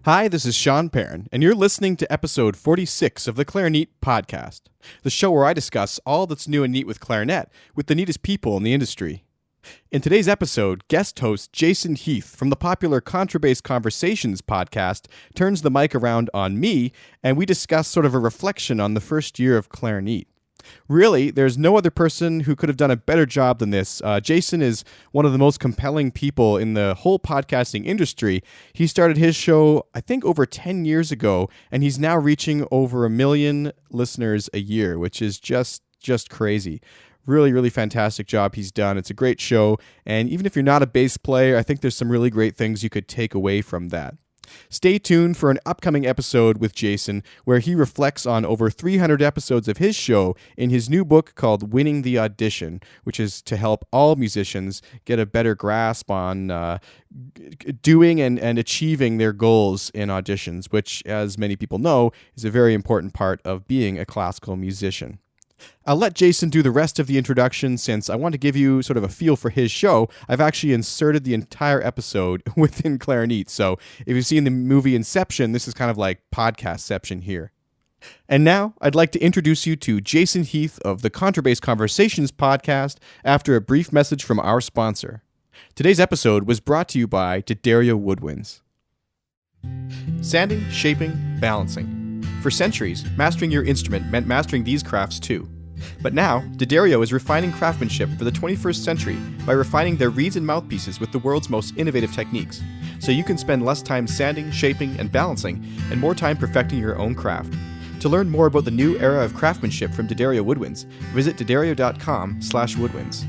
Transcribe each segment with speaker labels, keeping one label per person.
Speaker 1: Hi, this is Sean Perrin, and you're listening to episode 46 of the Clarineat podcast, the show where I discuss all that's new and neat with clarinet with the neatest people in the industry. In today's episode, guest host Jason Heath from the popular Contrabass Conversations podcast turns the mic around on me, and we discuss sort of a reflection on the first year of Clarineat. Really, there's no other person who could have done a better job than this. Jason is one of the most compelling people in the whole podcasting industry. He started his show, I think, over 10 years ago, and he's now reaching over 1 million listeners a year, which is just crazy. Really, really fantastic job he's done. It's a great show, and even if you're not a bass player, I think there's some really great things you could take away from that. Stay tuned for an upcoming episode with Jason where he reflects on over 300 episodes of his show in his new book called Winning the Audition, which is to help all musicians get a better grasp on doing and achieving their goals in auditions, which, as many people know, is a very important part of being a classical musician. I'll let Jason do the rest of the introduction since I want to give you sort of a feel for his show. I've actually inserted the entire episode within Clarineat, so if you've seen the movie Inception, this is kind of like podcastception here. And now, I'd like to introduce you to Jason Heath of the Contrabass Conversations podcast after a brief message from our sponsor. Today's episode was brought to you by D'Addario Woodwinds. Sanding, shaping, balancing. For centuries, mastering your instrument meant mastering these crafts too. But now, D'Addario is refining craftsmanship for the 21st century by refining their reeds and mouthpieces with the world's most innovative techniques, so you can spend less time sanding, shaping, and balancing, and more time perfecting your own craft. To learn more about the new era of craftsmanship from D'Addario Woodwinds, visit d'addario.com/woodwinds.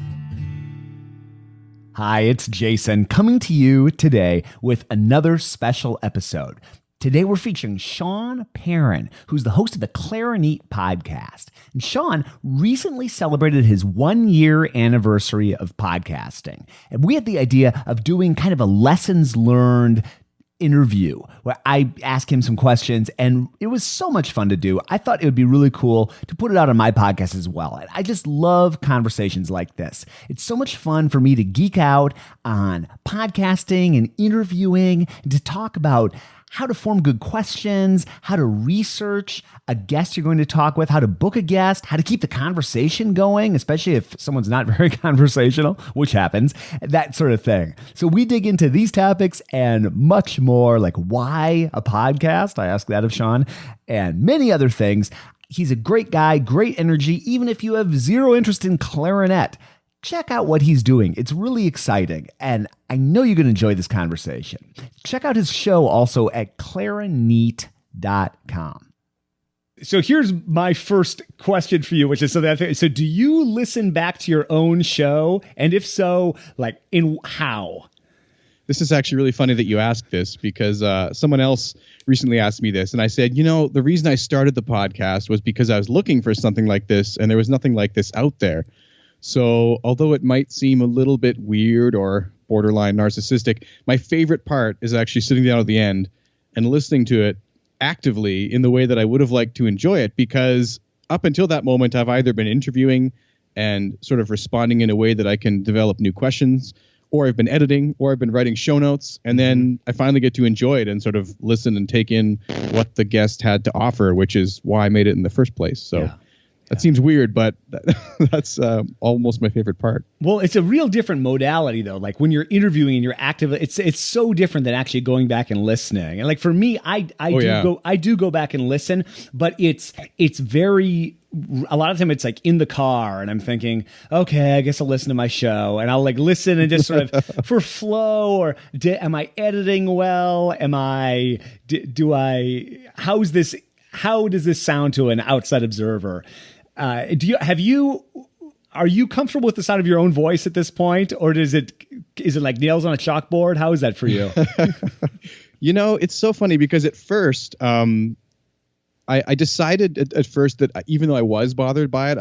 Speaker 2: Hi, it's Jason coming to you today with another special episode. Today we're featuring Sean Perrin, who's the host of the Clarineat podcast. And Sean recently celebrated his 1-year anniversary of podcasting. And we had the idea of doing kind of a lessons learned interview where I asked him some questions, and it was so much fun to do. I thought it would be really cool to put it out on my podcast as well. And I just love conversations like this. It's so much fun for me to geek out on podcasting and interviewing and to talk about how to form good questions, how to research a guest you're going to talk with, how to book a guest, how to keep the conversation going, especially if someone's not very conversational, which happens, that sort of thing. So we dig into these topics and much more, like why a podcast? I asked that of Sean, and many other things. He's a great guy, great energy, even if you have zero interest in clarinet. Check out what he's doing. It's really exciting, and I know you're going to enjoy this conversation. Check out his show also at Clarineat.com. So here's my first question for you, which is so do you listen back to your own show? And if so, like in how?
Speaker 3: This is actually really funny that you asked this because someone else recently asked me this. And I said, the reason I started the podcast was because I was looking for something like this and there was nothing like this out there. So although it might seem a little bit weird or borderline narcissistic, my favorite part is actually sitting down at the end and listening to it actively in the way that I would have liked to enjoy it, because up until that moment, I've either been interviewing and sort of responding in a way that I can develop new questions, or I've been editing, or I've been writing show notes, and then I finally get to enjoy it and sort of listen and take in what the guest had to offer, which is why I made it in the first place. So. Yeah. That seems weird, but that's almost my favorite part.
Speaker 2: Well, it's a real different modality, though. Like when you're interviewing and you're active, it's so different than actually going back and listening. And like for me, I do go back and listen, but it's very. A lot of time it's like in the car and I'm thinking, okay, I guess I'll listen to my show, and I'll like listen and just sort of for flow, or am I editing well? How does this sound to an outside observer? Are you comfortable with the sound of your own voice at this point, or is it like nails on a chalkboard? How is that for you?
Speaker 3: It's so funny because at first, I decided at first that even though I was bothered by it,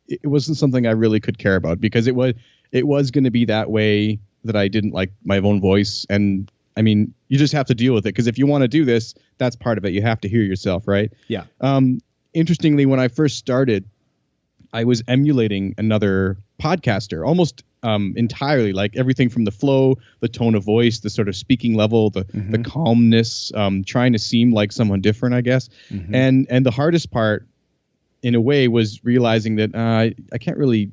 Speaker 3: it wasn't something I really could care about, because it was going to be that way, that I didn't like my own voice. And I mean, you just have to deal with it, because if you want to do this, that's part of it. You have to hear yourself, right?
Speaker 2: Yeah.
Speaker 3: Interestingly, when I first started, I was emulating another podcaster almost entirely, like everything from the flow, the tone of voice, the sort of speaking level, the calmness, trying to seem like someone different, I guess. And the hardest part, in a way, was realizing that I can't really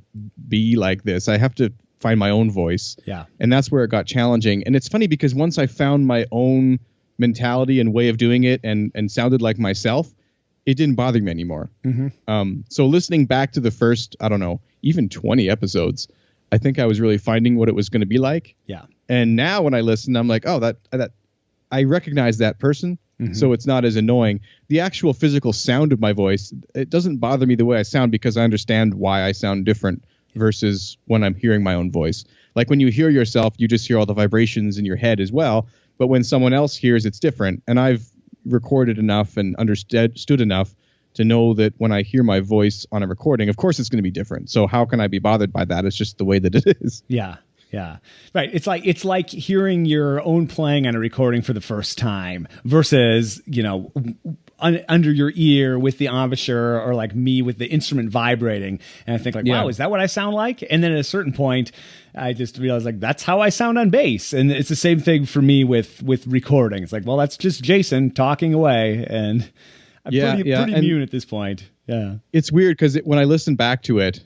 Speaker 3: be like this. I have to find my own voice.
Speaker 2: Yeah.
Speaker 3: And that's where it got challenging. And it's funny because once I found my own mentality and way of doing it and sounded like myself, it didn't bother me anymore. So listening back to the first, I don't know, even 20 episodes, I think I was really finding what it was going to be like.
Speaker 2: Yeah.
Speaker 3: And now when I listen, I'm like, oh, that I recognize that person. So it's not as annoying. The actual physical sound of my voice, it doesn't bother me the way I sound because I understand why I sound different versus when I'm hearing my own voice. Like when you hear yourself, you just hear all the vibrations in your head as well. But when someone else hears, it's different. And I've recorded enough and understood enough to know that when I hear my voice on a recording, of course it's going to be different. So how can I be bothered by that? It's just the way that it is.
Speaker 2: Yeah. Yeah. Right. It's like hearing your own playing on a recording for the first time versus, under your ear with the embouchure, or like me with the instrument vibrating. And I think like, wow, is that what I sound like? And then at a certain point, I just realized like, that's how I sound on bass. And it's the same thing for me with recording. It's like, well, that's just Jason talking away. And I'm pretty immune at this point. Yeah.
Speaker 3: It's weird because when I listen back to it,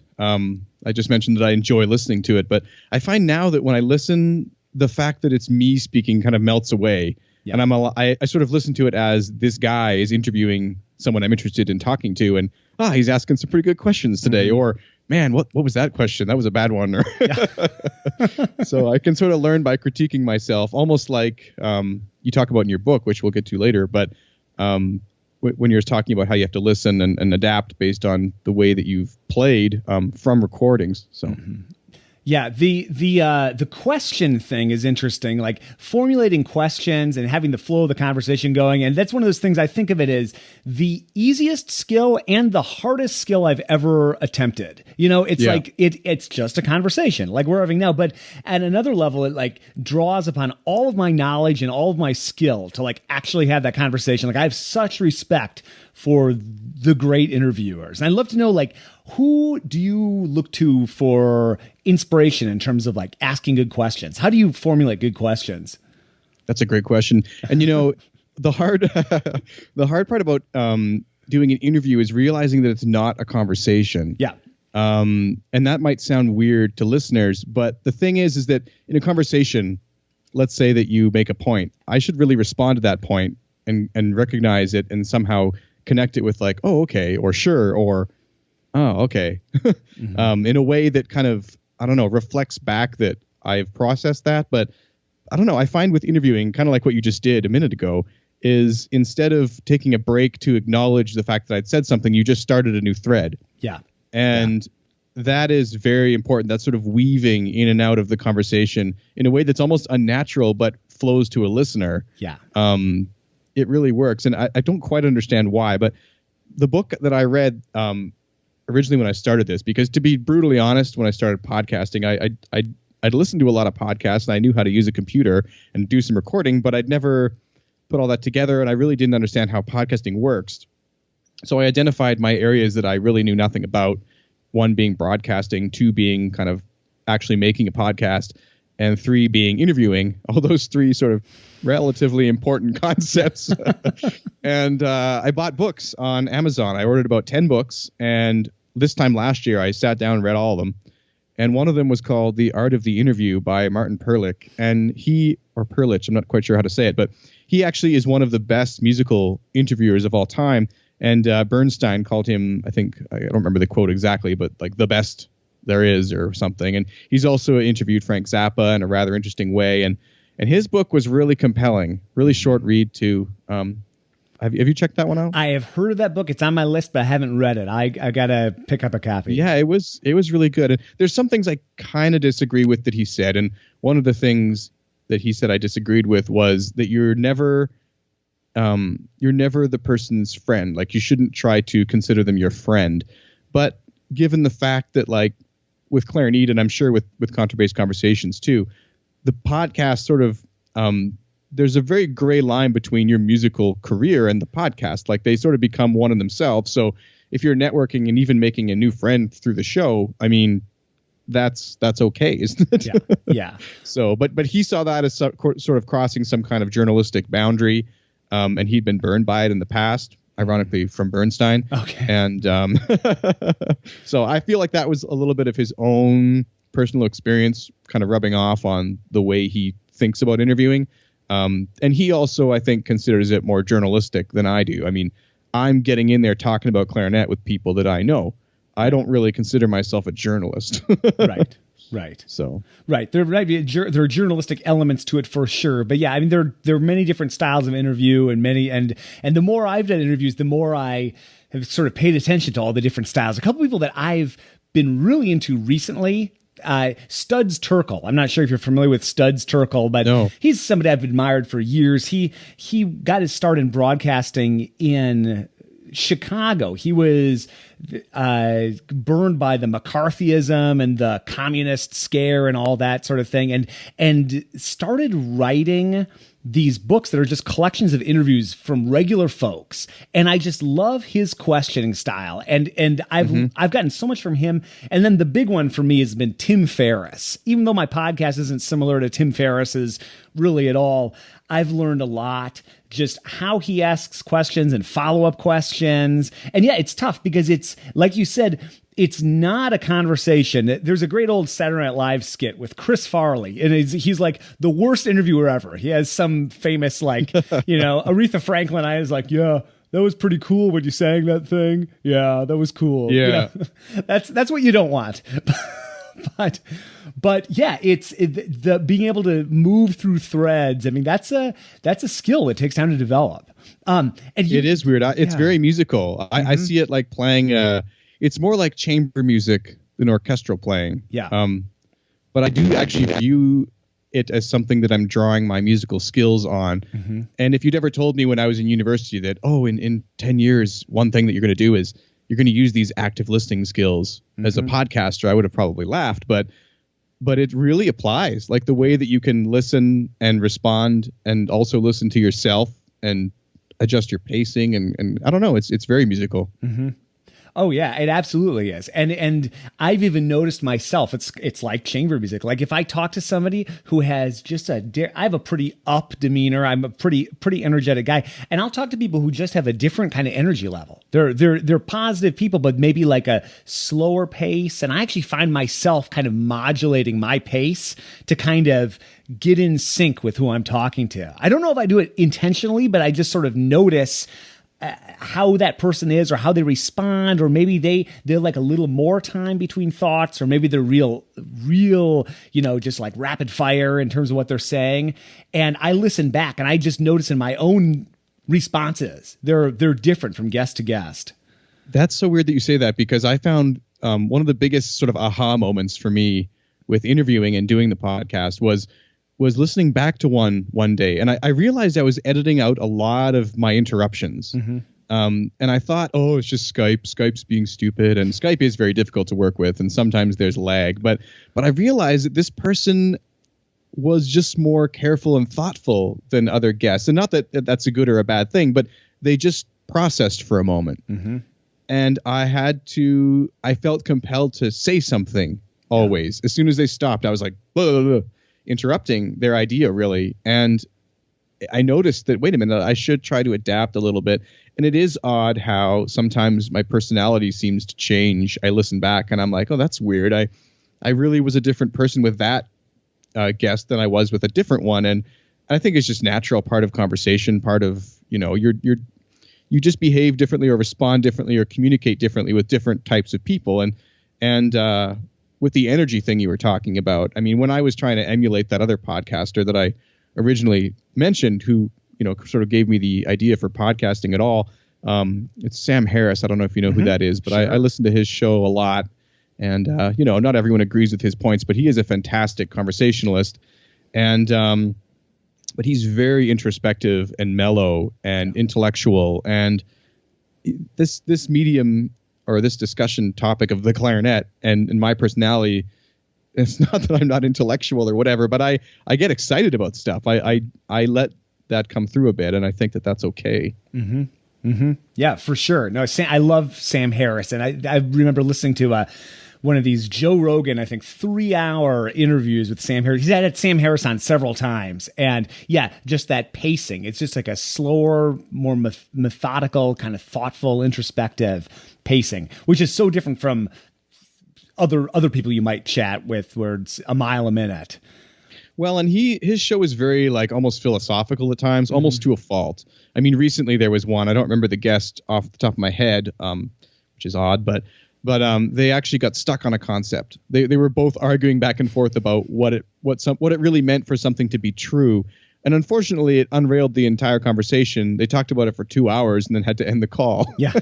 Speaker 3: I just mentioned that I enjoy listening to it, but I find now that when I listen, the fact that it's me speaking kind of melts away. Yeah. And I sort of listen to it as this guy is interviewing someone I'm interested in talking to, and he's asking some pretty good questions today, or man, what was that question? That was a bad one. So I can sort of learn by critiquing myself, almost like you talk about in your book, which we'll get to later, but when you're talking about how you have to listen and adapt based on the way that you've played from recordings. So.
Speaker 2: Yeah, the question thing is interesting, like formulating questions and having the flow of the conversation going. And that's one of those things I think of it as the easiest skill and the hardest skill I've ever attempted. It's like it's just a conversation like we're having now. But at another level, it like draws upon all of my knowledge and all of my skill to like actually have that conversation. Like I have such respect for the great interviewers. And I'd love to know, like, who do you look to for inspiration in terms of like asking good questions? How do you formulate good questions?
Speaker 3: That's a great question. And the hard part about doing an interview is realizing that it's not a conversation.
Speaker 2: Yeah.
Speaker 3: And that might sound weird to listeners, but the thing is that in a conversation, let's say that you make a point, I should really respond to that point and recognize it and somehow connect it with like, oh, okay, or sure, or oh, okay, in a way that kind of, I don't know, reflects back that I've processed that. But I don't know, I find with interviewing, kind of like what you just did a minute ago, is instead of taking a break to acknowledge the fact that I'd said something, you just started a new thread.
Speaker 2: Yeah.
Speaker 3: And that is very important. That's sort of weaving in and out of the conversation in a way that's almost unnatural, but flows to a listener.
Speaker 2: Yeah.
Speaker 3: It really works. And I don't quite understand why, but the book that I read originally when I started this, because to be brutally honest, when I started podcasting, I'd listened to a lot of podcasts and I knew how to use a computer and do some recording, but I'd never put all that together and I really didn't understand how podcasting works. So I identified my areas that I really knew nothing about, one being broadcasting, two being kind of actually making a podcast, and three being interviewing. All those three sort of relatively important concepts. And I bought books on Amazon. I ordered about 10 books. And this time last year, I sat down and read all of them. And one of them was called The Art of the Interview by Martin Perlich. And Perlich, I'm not quite sure how to say it, but he actually is one of the best musical interviewers of all time. And Bernstein called him, I think, I don't remember the quote exactly, but like the best there is or something. And he's also interviewed Frank Zappa in a rather interesting way. And his book was really compelling, really short read too. Have you checked that one out?
Speaker 2: I have heard of that book. It's on my list, but I haven't read it. I got to pick up a copy.
Speaker 3: Yeah, it was really good. And there's some things I kind of disagree with that he said. And one of the things that he said I disagreed with was that you're never the person's friend. Like you shouldn't try to consider them your friend. But given the fact that like with Clarineat, and I'm sure with Contrabass Conversations too, the podcast sort of, there's a very gray line between your musical career and the podcast. Like they sort of become one in themselves. So if you're networking and even making a new friend through the show, I mean, that's okay, isn't it?
Speaker 2: Yeah.
Speaker 3: So, but he saw that as sort of crossing some kind of journalistic boundary, and he'd been burned by it in the past, ironically from Bernstein.
Speaker 2: Okay.
Speaker 3: And so I feel like that was a little bit of his own personal experience kind of rubbing off on the way he thinks about interviewing. And he also, I think, considers it more journalistic than I do. I mean, I'm getting in there talking about clarinet with people that I know. I don't really consider myself a journalist.
Speaker 2: Right.
Speaker 3: So
Speaker 2: there might be there are journalistic elements to it for sure, but yeah, I mean there are many different styles of interview and the more I've done interviews, the more I have sort of paid attention to all the different styles. A couple people that I've been really into recently. Studs Terkel. I'm not sure if you're familiar with Studs Terkel, but
Speaker 3: no.
Speaker 2: He's somebody I've admired for years. He got his start in broadcasting in Chicago. He was burned by the McCarthyism and the communist scare and all that sort of thing, and started writing these books that are just collections of interviews from regular folks. And I just love his questioning style. And I've gotten so much from him. And then the big one for me has been Tim Ferriss. Even though my podcast isn't similar to Tim Ferriss's really at all, I've learned a lot just how he asks questions and follow-up questions. And yeah, it's tough because it's, like you said, it's not a conversation. There's a great old Saturday Night Live skit with Chris Farley, and he's like the worst interviewer ever. He has some famous, like, Aretha Franklin. I was like, yeah, that was pretty cool when you sang that thing. Yeah, that was cool.
Speaker 3: Yeah.
Speaker 2: That's what you don't want. But yeah, it's the being able to move through threads. I mean, that's a skill. It takes time to develop. And
Speaker 3: it is weird. It's very musical. I see it like playing. It's more like chamber music than orchestral playing.
Speaker 2: Yeah.
Speaker 3: But I do actually view it as something that I'm drawing my musical skills on. Mm-hmm. And if you'd ever told me when I was in university that, in 10 years, one thing that you're going to do is you're going to use these active listening skills as a podcaster, I would have probably laughed. But it really applies, like the way that you can listen and respond and also listen to yourself and adjust your pacing. And I don't know, it's very musical.
Speaker 2: Mm-hmm. Oh yeah, it absolutely is. And I've even noticed myself, it's like chamber music. Like if I talk to somebody who has just I have a pretty up demeanor. I'm a pretty energetic guy. And I'll talk to people who just have a different kind of energy level. They're positive people, but maybe like a slower pace. And I actually find myself kind of modulating my pace to kind of get in sync with who I'm talking to. I don't know if I do it intentionally, but I just sort of notice how that person is or how they respond, or maybe they're like a little more time between thoughts, or maybe they're real, just like rapid fire in terms of what they're saying. And I listen back and I just notice in my own responses, they're different from guest to guest.
Speaker 3: That's so weird that you say that, because I found one of the biggest sort of aha moments for me with interviewing and doing the podcast was listening back to one day, and I realized I was editing out a lot of my interruptions. Mm-hmm. And I thought, it's just Skype. Skype's being stupid, and Skype is very difficult to work with, and sometimes there's lag. But I realized that this person was just more careful and thoughtful than other guests, and not that that's a good or a bad thing, but they just processed for a moment. Mm-hmm. And I felt compelled to say something always. As soon as they stopped, I was like, blah, blah, blah, interrupting their idea, really. And I noticed that, wait a minute, I should try to adapt a little bit. And it is odd how sometimes my personality seems to change. I listen back and I'm like, that's weird. I really was a different person with that guest than I was with a different one. And I think it's just natural, part of conversation, part of, you just behave differently or respond differently or communicate differently with different types of people. And with the energy thing you were talking about, I mean, when I was trying to emulate that other podcaster that I originally mentioned, who, sort of gave me the idea for podcasting at all, it's Sam Harris. I don't know if you know who that is, but sure. I listen to his show a lot. And, not everyone agrees with his points, but he is a fantastic conversationalist. And but he's very introspective and mellow and intellectual. And this medium, or this discussion topic of the clarinet and my personality, it's not that I'm not intellectual or whatever, but I get excited about stuff. I let that come through a bit, and I think that that's okay.
Speaker 2: Mm-hmm. Mm-hmm. Yeah, for sure. No, I love Sam Harris, and I remember listening to one of these Joe Rogan, I think 3-hour interviews with Sam Harris. He's had Sam Harris on several times. And yeah, just that pacing. It's just like a slower, more methodical, kind of thoughtful, introspective pacing, which is so different from other people you might chat with where it's a mile a minute.
Speaker 3: Well, and his show is very like almost philosophical at times, almost to a fault. I mean, recently there was one, I don't remember the guest off the top of my head, which is odd, but they actually got stuck on a concept. They were both arguing back and forth about what it really meant for something to be true. And unfortunately, it unrailed the entire conversation. They talked about it for 2 hours and then had to end the call.
Speaker 2: Yeah.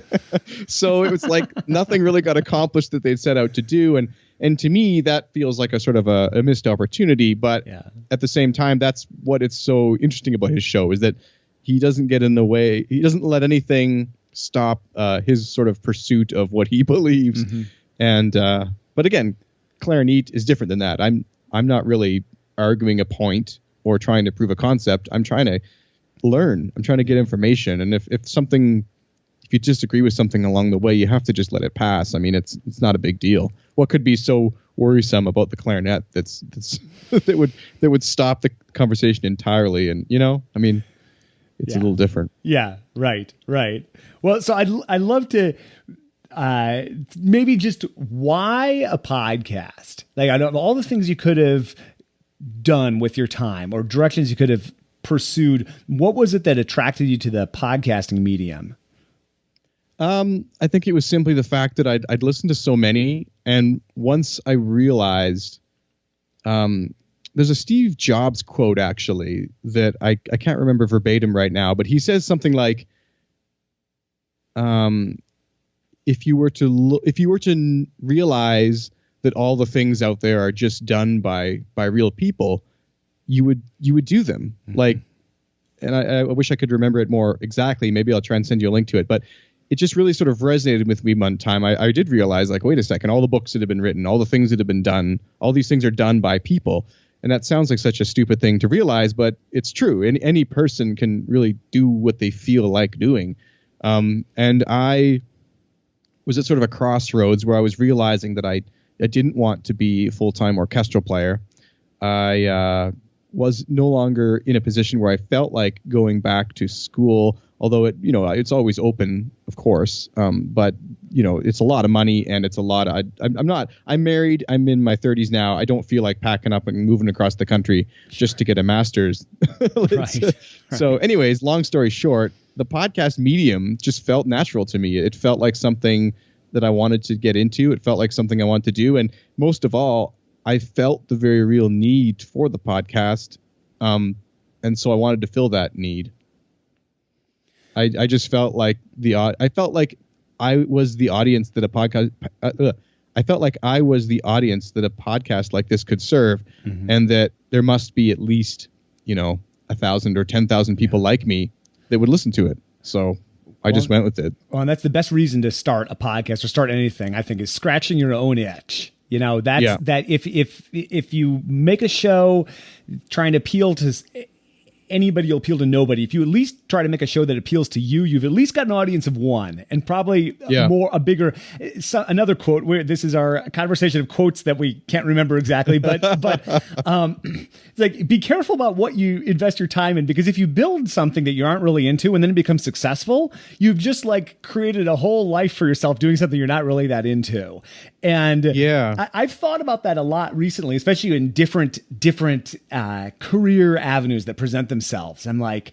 Speaker 3: So it was like nothing really got accomplished that they'd set out to do. And to me, that feels like a sort of a missed opportunity. But at the same time, that's what it's so interesting about his show, is that he doesn't get in the way. He doesn't let anything stop his sort of pursuit of what he believes. And but again, Clarineat is different than that. I'm not really arguing a point or trying to prove a concept. I'm trying to learn. I'm trying to get information. And if you disagree with something along the way, you have to just let it pass. I mean, it's not a big deal. What could be so worrisome about the clarinet that would stop the conversation entirely? And I mean, it's a little different.
Speaker 2: Yeah, right. Well, so I'd love to maybe just why a podcast? Like, I don't know all the things you could have done with your time or directions you could have pursued. What was it that attracted you to the podcasting medium?
Speaker 3: I think it was simply the fact that I'd listened to so many, and once I realized, there's a Steve Jobs quote actually that I can't remember verbatim right now, but he says something like, if you were to realize that all the things out there are just done by real people, you would do them. Like, and I wish I could remember it more exactly. Maybe I'll try and send you a link to it, but it just really sort of resonated with me one time. I did realize, like, wait a second, all the books that have been written, all the things that have been done, all these things are done by people. And that sounds like such a stupid thing to realize, but it's true. Any person can really do what they feel like doing. And I was at sort of a crossroads where I was realizing that I didn't want to be a full-time orchestral player. I was no longer in a position where I felt like going back to school, although it's always open, of course. But it's a lot of money, and it's a lot of, I'm married. I'm in my 30s now. I don't feel like packing up and moving across the country just to get a master's. Right. So anyways, long story short, the podcast medium just felt natural to me. It felt like something that I wanted to get into. It felt like something I wanted to do. And most of all, I felt the very real need for the podcast. And so I wanted to fill that need. I just felt like I was the audience that a podcast, I felt like I was the audience that a podcast like this could serve, and that there must be at least, 1,000 or 10,000 people like me that would listen to it. So I just went with it. Well,
Speaker 2: and that's the best reason to start a podcast or start anything, I think, is scratching your own itch. That if you make a show trying to appeal to anybody, you'll appeal to nobody. If you at least try to make a show that appeals to you, you've at least got an audience of one, and probably another quote where this is our conversation of quotes that we can't remember exactly, but it's like, be careful about what you invest your time in, because if you build something that you aren't really into and then it becomes successful, you've just like created a whole life for yourself doing something you're not really that into. And I've thought about that a lot recently, especially in different career avenues that present themselves. I'm like,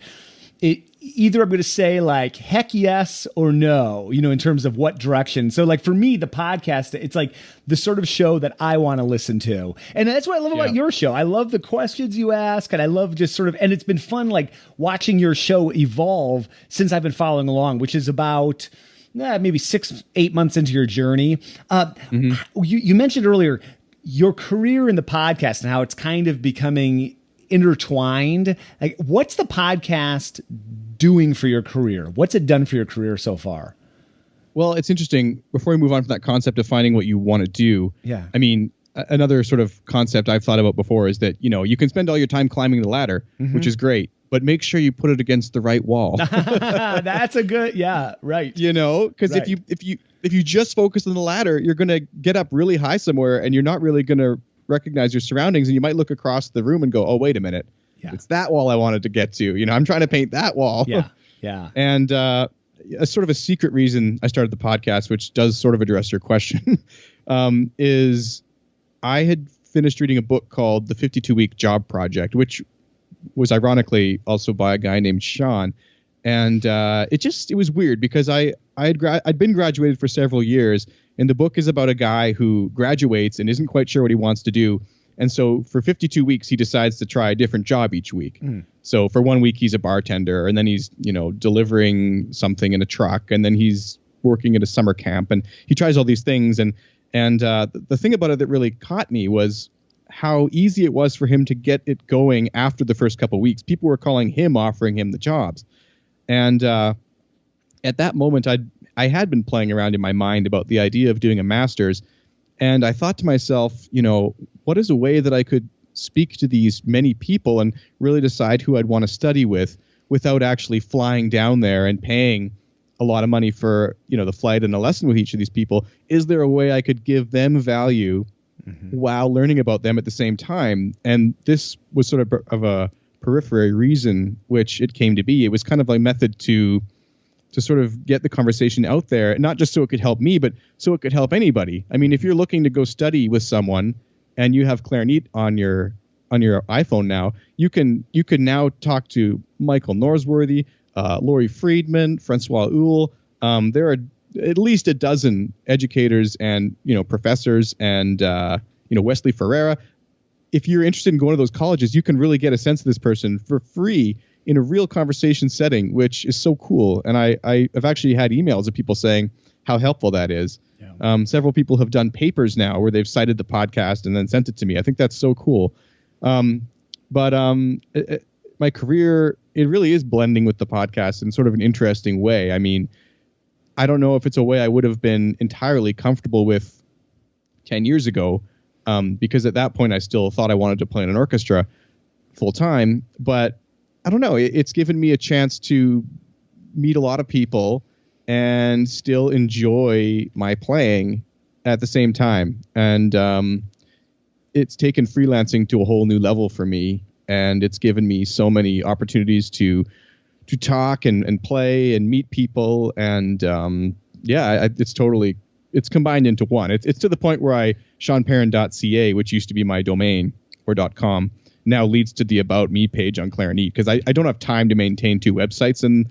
Speaker 2: either I'm going to say like heck yes or no, in terms of what direction. So like for me, the podcast, it's like the sort of show that I want to listen to. And that's what I love about your show. I love the questions you ask, and I love just sort of, and it's been fun like watching your show evolve since I've been following along, which is about maybe 6-8 months into your journey. You mentioned earlier your career in the podcast and how it's kind of becoming intertwined. Like, what's the podcast doing for your career? What's it done for your career so far?
Speaker 3: Well, it's interesting. Before we move on from that concept of finding what you want to do,
Speaker 2: I
Speaker 3: mean, another sort of concept I've thought about before is that, you can spend all your time climbing the ladder, which is great, but make sure you put it against the right wall.
Speaker 2: That's a good, right.
Speaker 3: Because
Speaker 2: Right.
Speaker 3: if you just focus on the ladder, you're going to get up really high somewhere and you're not really going to recognize your surroundings. And you might look across the room and go, oh, wait a minute.
Speaker 2: Yeah.
Speaker 3: It's that wall I wanted to get to. I'm trying to paint that wall.
Speaker 2: Yeah. Yeah.
Speaker 3: And a sort of a secret reason I started the podcast, which does sort of address your question, is I had finished reading a book called The 52-Week Job Project, which was ironically also by a guy named Sean. And it was weird because I'd been graduated for several years, and the book is about a guy who graduates and isn't quite sure what he wants to do. And so for 52 weeks, he decides to try a different job each week. So for 1 week, he's a bartender, and then he's, delivering something in a truck, and then he's working at a summer camp, and he tries all these things. And the thing about it that really caught me was how easy it was for him to get it going after the first couple of weeks. People were calling him, offering him the jobs. And at that moment, I had been playing around in my mind about the idea of doing a master's. And I thought to myself, what is a way that I could speak to these many people and really decide who I'd want to study with without actually flying down there and paying a lot of money for, the flight and a lesson with each of these people? Is there a way I could give them value while learning about them at the same time? And this was sort of a periphery reason, which it came to be. It was kind of a method to sort of get the conversation out there, not just so it could help me, but so it could help anybody. I mean, if you're looking to go study with someone and you have Clarineat on your iPhone now, you can now talk to Michael Norsworthy, Laurie Friedman, Francois Uhl. There are at least a dozen educators and professors and Wesley Ferreira. If you're interested in going to those colleges, you can really get a sense of this person for free in a real conversation setting, which is so cool. And I have actually had emails of people saying how helpful that is. Yeah. Several people have done papers now where they've cited the podcast and then sent it to me. I think that's so cool. But my career, it really is blending with the podcast in sort of an interesting way. I mean, I don't know if it's a way I would have been entirely comfortable with 10 years ago, because at that point I still thought I wanted to play in an orchestra full time. But I don't know, it's given me a chance to meet a lot of people and still enjoy my playing at the same time. And it's taken freelancing to a whole new level for me. And it's given me so many opportunities to talk and play and meet people. And it's combined into one. It's to the point where seanperrin.ca, which used to be my domain, or .com, now leads to the About Me page on Clarineat, because I don't have time to maintain two websites, and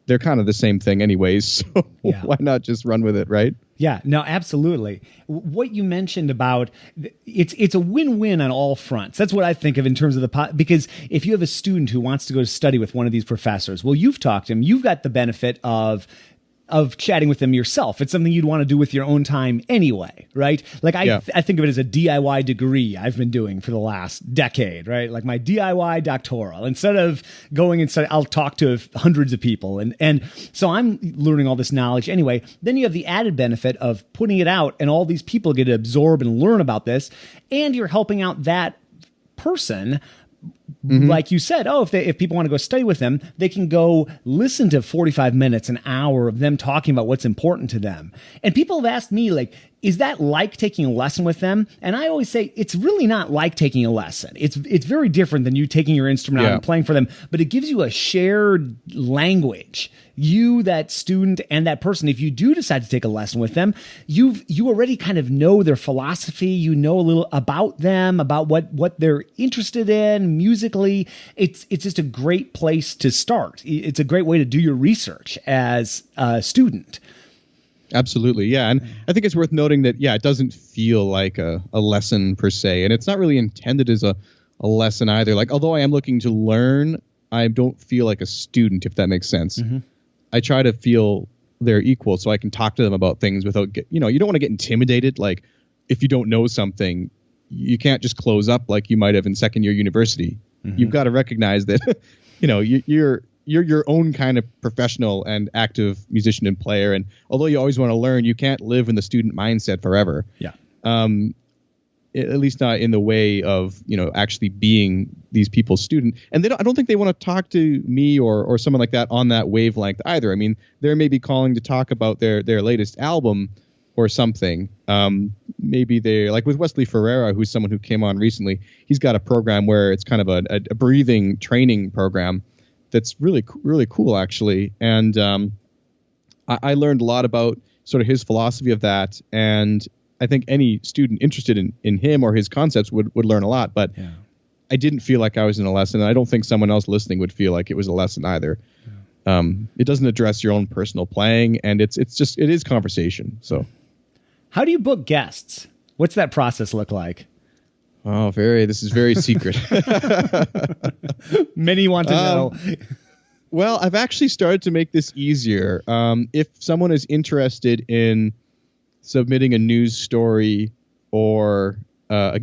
Speaker 3: they're kind of the same thing anyways. So why not just run with it, right?
Speaker 2: Yeah, no, absolutely. What you mentioned about it's a win-win on all fronts. That's what I think of in terms of because if you have a student who wants to go to study with one of these professors, well, you've talked to him, you've got the benefit of chatting with them yourself. It's something you'd want to do with your own time anyway, right? Like I think of it as a DIY degree I've been doing for the last decade, right? Like my DIY doctoral. Instead of going and study, I'll talk to hundreds of people. And so I'm learning all this knowledge anyway. Then you have the added benefit of putting it out and all these people get to absorb and learn about this. And you're helping out that person. Like you said, if people want to go study with them, they can go listen to 45 minutes, an hour of them talking about what's important to them. And people have asked me, like, is that like taking a lesson with them? And I always say, it's really not like taking a lesson. It's very different than you taking your instrument out and playing for them, but it gives you a shared language. You, that student, and that person, if you do decide to take a lesson with them, you already kind of know their philosophy. You know a little about them, about what they're interested in musically. It's just a great place to start. It's a great way to do your research as a student.
Speaker 3: Absolutely. Yeah. And I think it's worth noting that, it doesn't feel like a lesson per se. And it's not really intended as a lesson either. Like, although I am looking to learn, I don't feel like a student, if that makes sense. Mm-hmm. I try to feel they're equal so I can talk to them about things without, you don't want to get intimidated. Like, if you don't know something, you can't just close up like you might have in second year university. Mm-hmm. You've got to recognize that, you're your own kind of professional and active musician and player. And although you always want to learn, you can't live in the student mindset forever.
Speaker 2: Yeah.
Speaker 3: at least not in the way of, actually being these people's student. And I don't think they want to talk to me or someone like that on that wavelength either. I mean, they're maybe calling to talk about their latest album or something. Maybe they're like with Wesley Ferreira, who's someone who came on recently. He's got a program where it's kind of a breathing training program that's really, really cool, actually. And I learned a lot about sort of his philosophy of that. And I think any student interested in him or his concepts would learn a lot. But I didn't feel like I was in a lesson. And I don't think someone else listening would feel like it was a lesson either. Yeah. It doesn't address your own personal playing, and it is conversation. So,
Speaker 2: how do you book guests? What's that process look like?
Speaker 3: Oh, this is very secret.
Speaker 2: Many want to know.
Speaker 3: Well, I've actually started to make this easier. If someone is interested in submitting a news story or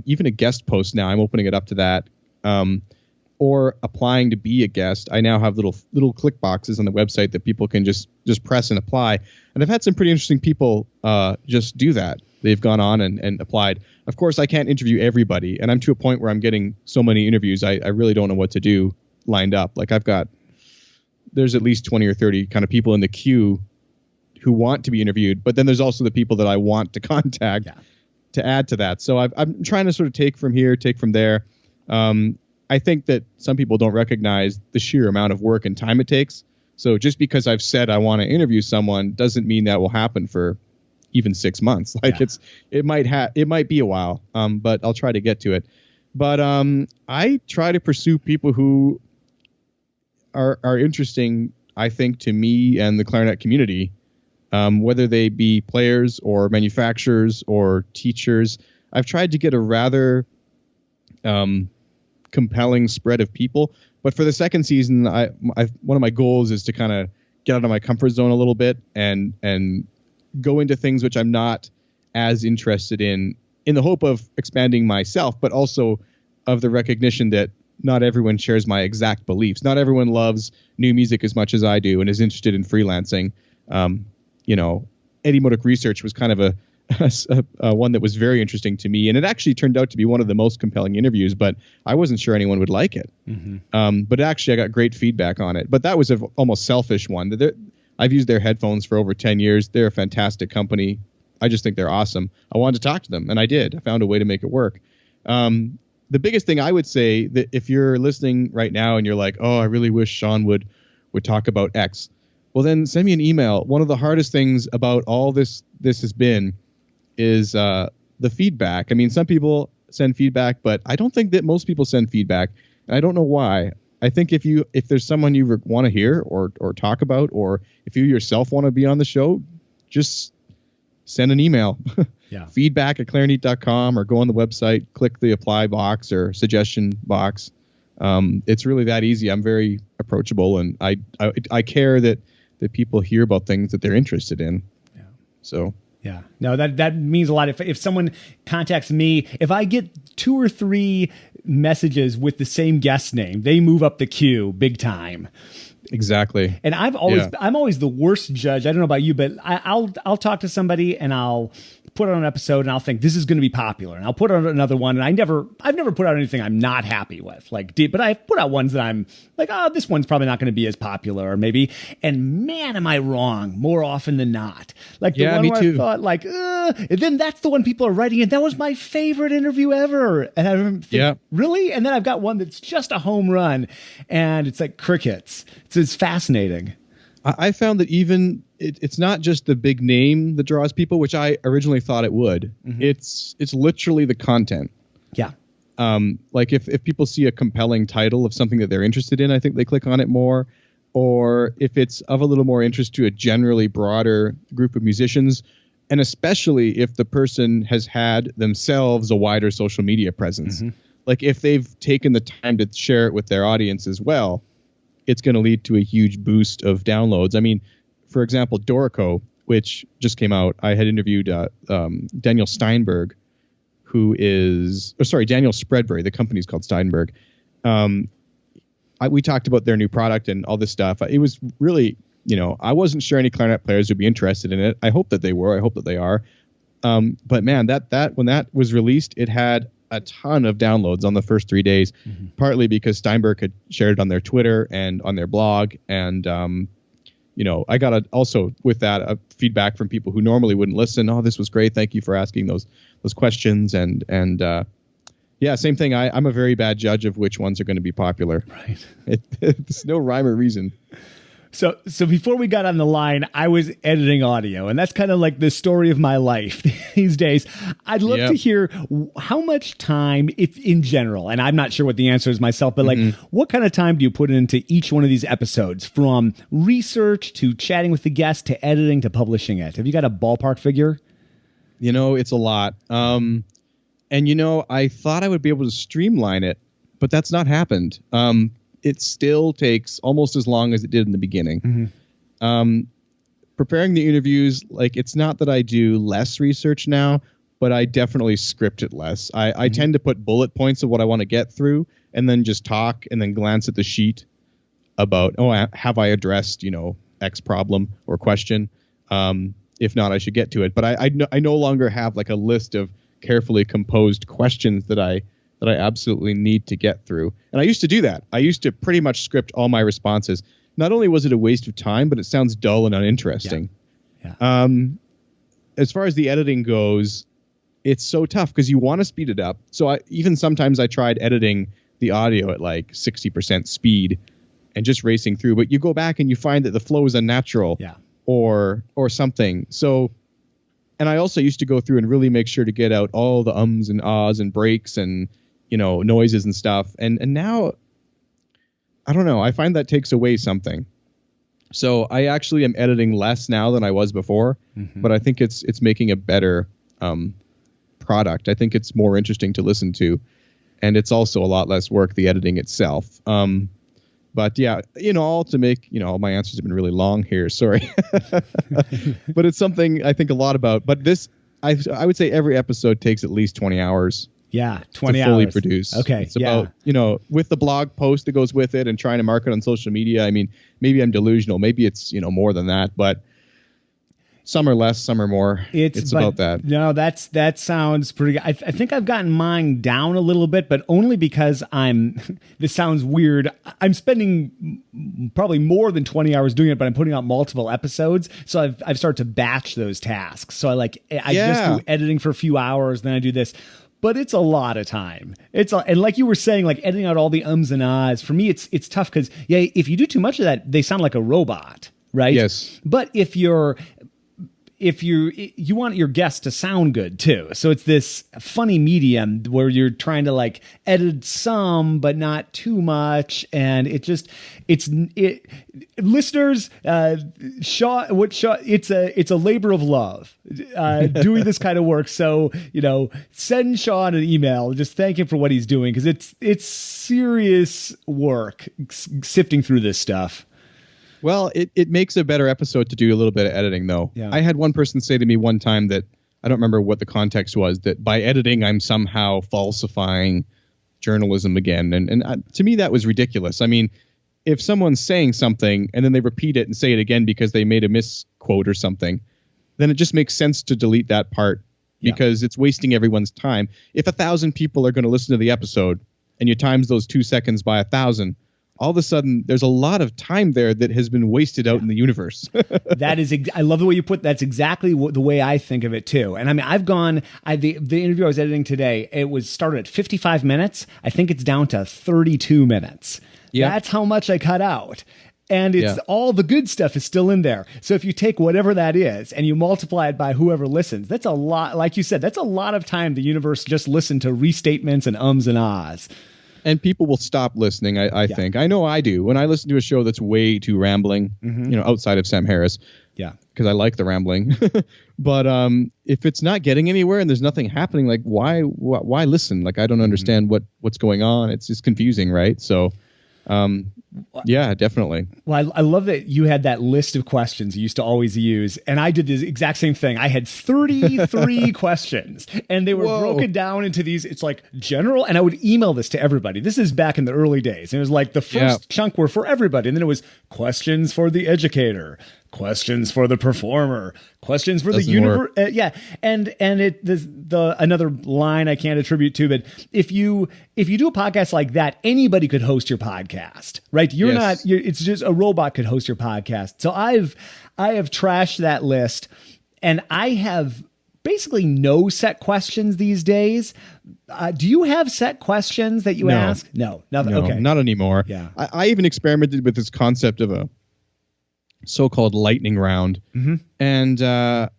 Speaker 3: even a guest post now, I'm opening it up to that, or applying to be a guest, I now have little click boxes on the website that people can just press and apply. And I've had some pretty interesting people just do that. They've gone on and applied. Of course, I can't interview everybody, and I'm to a point where I'm getting so many interviews, I really don't know what to do lined up. Like there's at least 20 or 30 kind of people in the queue who want to be interviewed, but then there's also the people that I want to contact to add to that. So I'm trying to sort of take from here, take from there. I think that some people don't recognize the sheer amount of work and time it takes. So just because I've said I want to interview someone doesn't mean that will happen for even 6 months. Like it might be a while, but I'll try to get to it. But I try to pursue people who are interesting, I think, to me and the clarinet community, whether they be players or manufacturers or teachers. I've tried to get a rather compelling spread of people. But for the second season, one of my goals is to kind of get out of my comfort zone a little bit and go into things which I'm not as interested in the hope of expanding myself, but also of the recognition that not everyone shares my exact beliefs. Not everyone loves new music as much as I do and is interested in freelancing. Eddie Modic Research was kind of a one that was very interesting to me, and it actually turned out to be one of the most compelling interviews, but I wasn't sure anyone would like it. Mm-hmm. But actually I got great feedback on it. But that was an almost selfish one. I've used their headphones for over 10 years. They're a fantastic company. I just think they're awesome. I wanted to talk to them, and I did. I found a way to make it work. The biggest thing I would say, that if you're listening right now and you're like, oh, I really wish Sean would talk about X, well, then send me an email. One of the hardest things about all this has been is the feedback. I mean, some people send feedback, but I don't think that most people send feedback. And I don't know why. I think if there's someone you want to hear or talk about, or if you yourself want to be on the show, just send an email. feedback@clarineat.com, or go on the website, click the apply box or suggestion box. It's really that easy. I'm very approachable, and I care that people hear about things that they're interested in. Yeah. So.
Speaker 2: Yeah, no, that means a lot. If someone contacts me, if I get 2 or 3 messages with the same guest name, they move up the queue big time.
Speaker 3: Exactly.
Speaker 2: And I'm always the worst judge. I don't know about you, but I'll talk to somebody and I'll put on an episode and I'll think this is going to be popular, and I'll put on another one, and I've never put out anything I'm not happy with, but I put out ones that I'm like, oh, this one's probably not going to be as popular, or maybe, and man, am I wrong more often than not. Like the one where I thought and then that's the one people are writing in, that was my favorite interview ever, and I think, really? And then I've got one that's just a home run, and it's like crickets. It's fascinating.
Speaker 3: I found that even it's not just the big name that draws people, which I originally thought it would. Mm-hmm. It's literally the content.
Speaker 2: Yeah.
Speaker 3: Like if people see a compelling title of something that they're interested in, I think they click on it more. Or if it's of a little more interest to a generally broader group of musicians, and especially if the person has had themselves a wider social media presence. Mm-hmm. Like if they've taken the time to share it with their audience as well, it's going to lead to a huge boost of downloads. I mean, for example, Dorico, which just came out, I had interviewed Daniel Steinberg, Daniel Spreadbury. The company's called Steinberg. We talked about their new product and all this stuff. It was really, I wasn't sure any clarinet players would be interested in it. I hope that they were. I hope that they are. But man, that when that was released, it had a ton of downloads on the first 3 days, partly because Steinberg had shared it on their Twitter and on their blog. And, I got also with that a feedback from people who normally wouldn't listen. Oh, this was great. Thank you for asking those questions. And yeah, same thing. I'm a very bad judge of which ones are going to be popular.
Speaker 2: Right.
Speaker 3: It's no rhyme or reason.
Speaker 2: So before we got on the line, I was editing audio, and that's kind of like the story of my life these days. I'd love to hear how much time, if in general, and I'm not sure what the answer is myself, but like, what kind of time do you put into each one of these episodes, from research to chatting with the guest to editing to publishing it? Have you got a ballpark figure?
Speaker 3: It's a lot. And I thought I would be able to streamline it, but that's not happened. It still takes almost as long as it did in the beginning. Preparing the interviews, like, it's not that I do less research now, but I definitely script it less. I tend to put bullet points of what I want to get through and then just talk and then glance at the sheet about, have I addressed, X problem or question? If not, I should get to it. But I no longer have like a list of carefully composed questions that I absolutely need to get through. And I used to do that. I used to pretty much script all my responses. Not only was it a waste of time, but it sounds dull and uninteresting.
Speaker 2: Yeah.
Speaker 3: As far as the editing goes, it's so tough because you want to speed it up. So sometimes I tried editing the audio at like 60% speed and just racing through. But you go back and you find that the flow is unnatural or something. So, and I also used to go through and really make sure to get out all the ums and ahs and breaks and, noises and stuff. And now, I don't know, I find that takes away something. So I actually am editing less now than I was before, but I think it's making a better product. I think it's more interesting to listen to, and it's also a lot less work, the editing itself. But yeah, all to make, all my answers have been really long here. Sorry. But it's something I think a lot about. But this, I would say every episode takes at least 20 hours.
Speaker 2: Yeah, 20
Speaker 3: to
Speaker 2: hours.
Speaker 3: fully produce.
Speaker 2: Okay.
Speaker 3: It's about, with the blog post that goes with it and trying to market on social media. I mean, maybe I'm delusional. Maybe it's, more than that. But some are less, some are more. It's about that.
Speaker 2: No, that sounds pretty good. I think I've gotten mine down a little bit, but only because this sounds weird. I'm spending probably more than 20 hours doing it, but I'm putting out multiple episodes. So I've started to batch those tasks. So I just do editing for a few hours, then I do this. But it's a lot of time. And like you were saying, like editing out all the ums and ahs, for me, it's tough because, if you do too much of that, they sound like a robot, right?
Speaker 3: Yes.
Speaker 2: But if you want your guests to sound good too. So it's this funny medium where you're trying to like edit some, but not too much. And listeners, it's a labor of love, doing this kind of work. So, send Sean an email, just thank him for what he's doing. Cause it's serious work sifting through this stuff.
Speaker 3: Well, it makes a better episode to do a little bit of editing, though.
Speaker 2: Yeah.
Speaker 3: I had one person say to me one time that, I don't remember what the context was, that by editing, I'm somehow falsifying journalism again. And to me, that was ridiculous. I mean, if someone's saying something and then they repeat it and say it again because they made a misquote or something, then it just makes sense to delete that part because it's wasting everyone's time. If 1,000 people are going to listen to the episode and you times those 2 seconds by 1,000, all of a sudden, there's a lot of time there that has been wasted out in the universe.
Speaker 2: I love the way you put that's exactly the way I think of it too. And I mean, the interview I was editing today, it was started at 55 minutes. I think it's down to 32 minutes. Yeah. That's how much I cut out. And all the good stuff is still in there. So if you take whatever that is and you multiply it by whoever listens, that's a lot. Like you said, that's a lot of time the universe just listened to restatements and ums and ahs.
Speaker 3: And people will stop listening, I think. I know I do. When I listen to a show that's way too rambling, outside of Sam Harris. Yeah. Because I like the rambling. But if it's not getting anywhere and there's nothing happening, like why listen? Like I don't understand what's going on. It's just confusing, right? So yeah, definitely.
Speaker 2: Well, I love that you had that list of questions you used to always use. And I did the exact same thing. I had 33 questions and they were broken down into these. It's like general. And I would email this to everybody. This is back in the early days. And it was like the first chunk were for everybody. And then it was questions for the educator, questions for the performer, questions for the
Speaker 3: Doesn't
Speaker 2: universe. And the another line I can't attribute to, but if you do a podcast like that, anybody could host your podcast, right? It's just a robot could host your podcast. So I have trashed that list, and I have basically no set questions these days. Do you have set questions that you ask? No, nothing.
Speaker 3: No,
Speaker 2: okay,
Speaker 3: not anymore.
Speaker 2: Yeah.
Speaker 3: I even experimented with this concept of a so-called lightning round, and I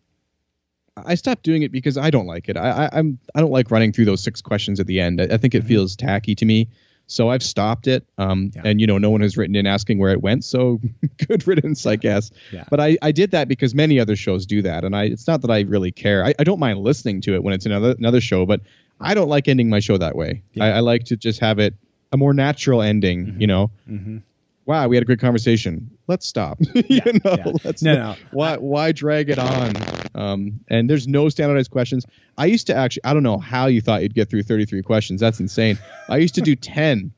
Speaker 3: stopped doing it because I don't like it. I don't like running through those 6 questions at the end. I think it feels tacky to me. So I've stopped it. And no one has written in asking where it went. So good riddance, I guess. Yeah. But I did that because many other shows do that. And it's not that I really care. I don't mind listening to it when it's another show, but I don't like ending my show that way. Yeah. I like to just have it a more natural ending, Wow, we had a good conversation. Let's stop. Why drag it on? And there's no standardized questions. I used to I don't know how you thought you'd get through 33 questions. That's insane. I used to do 10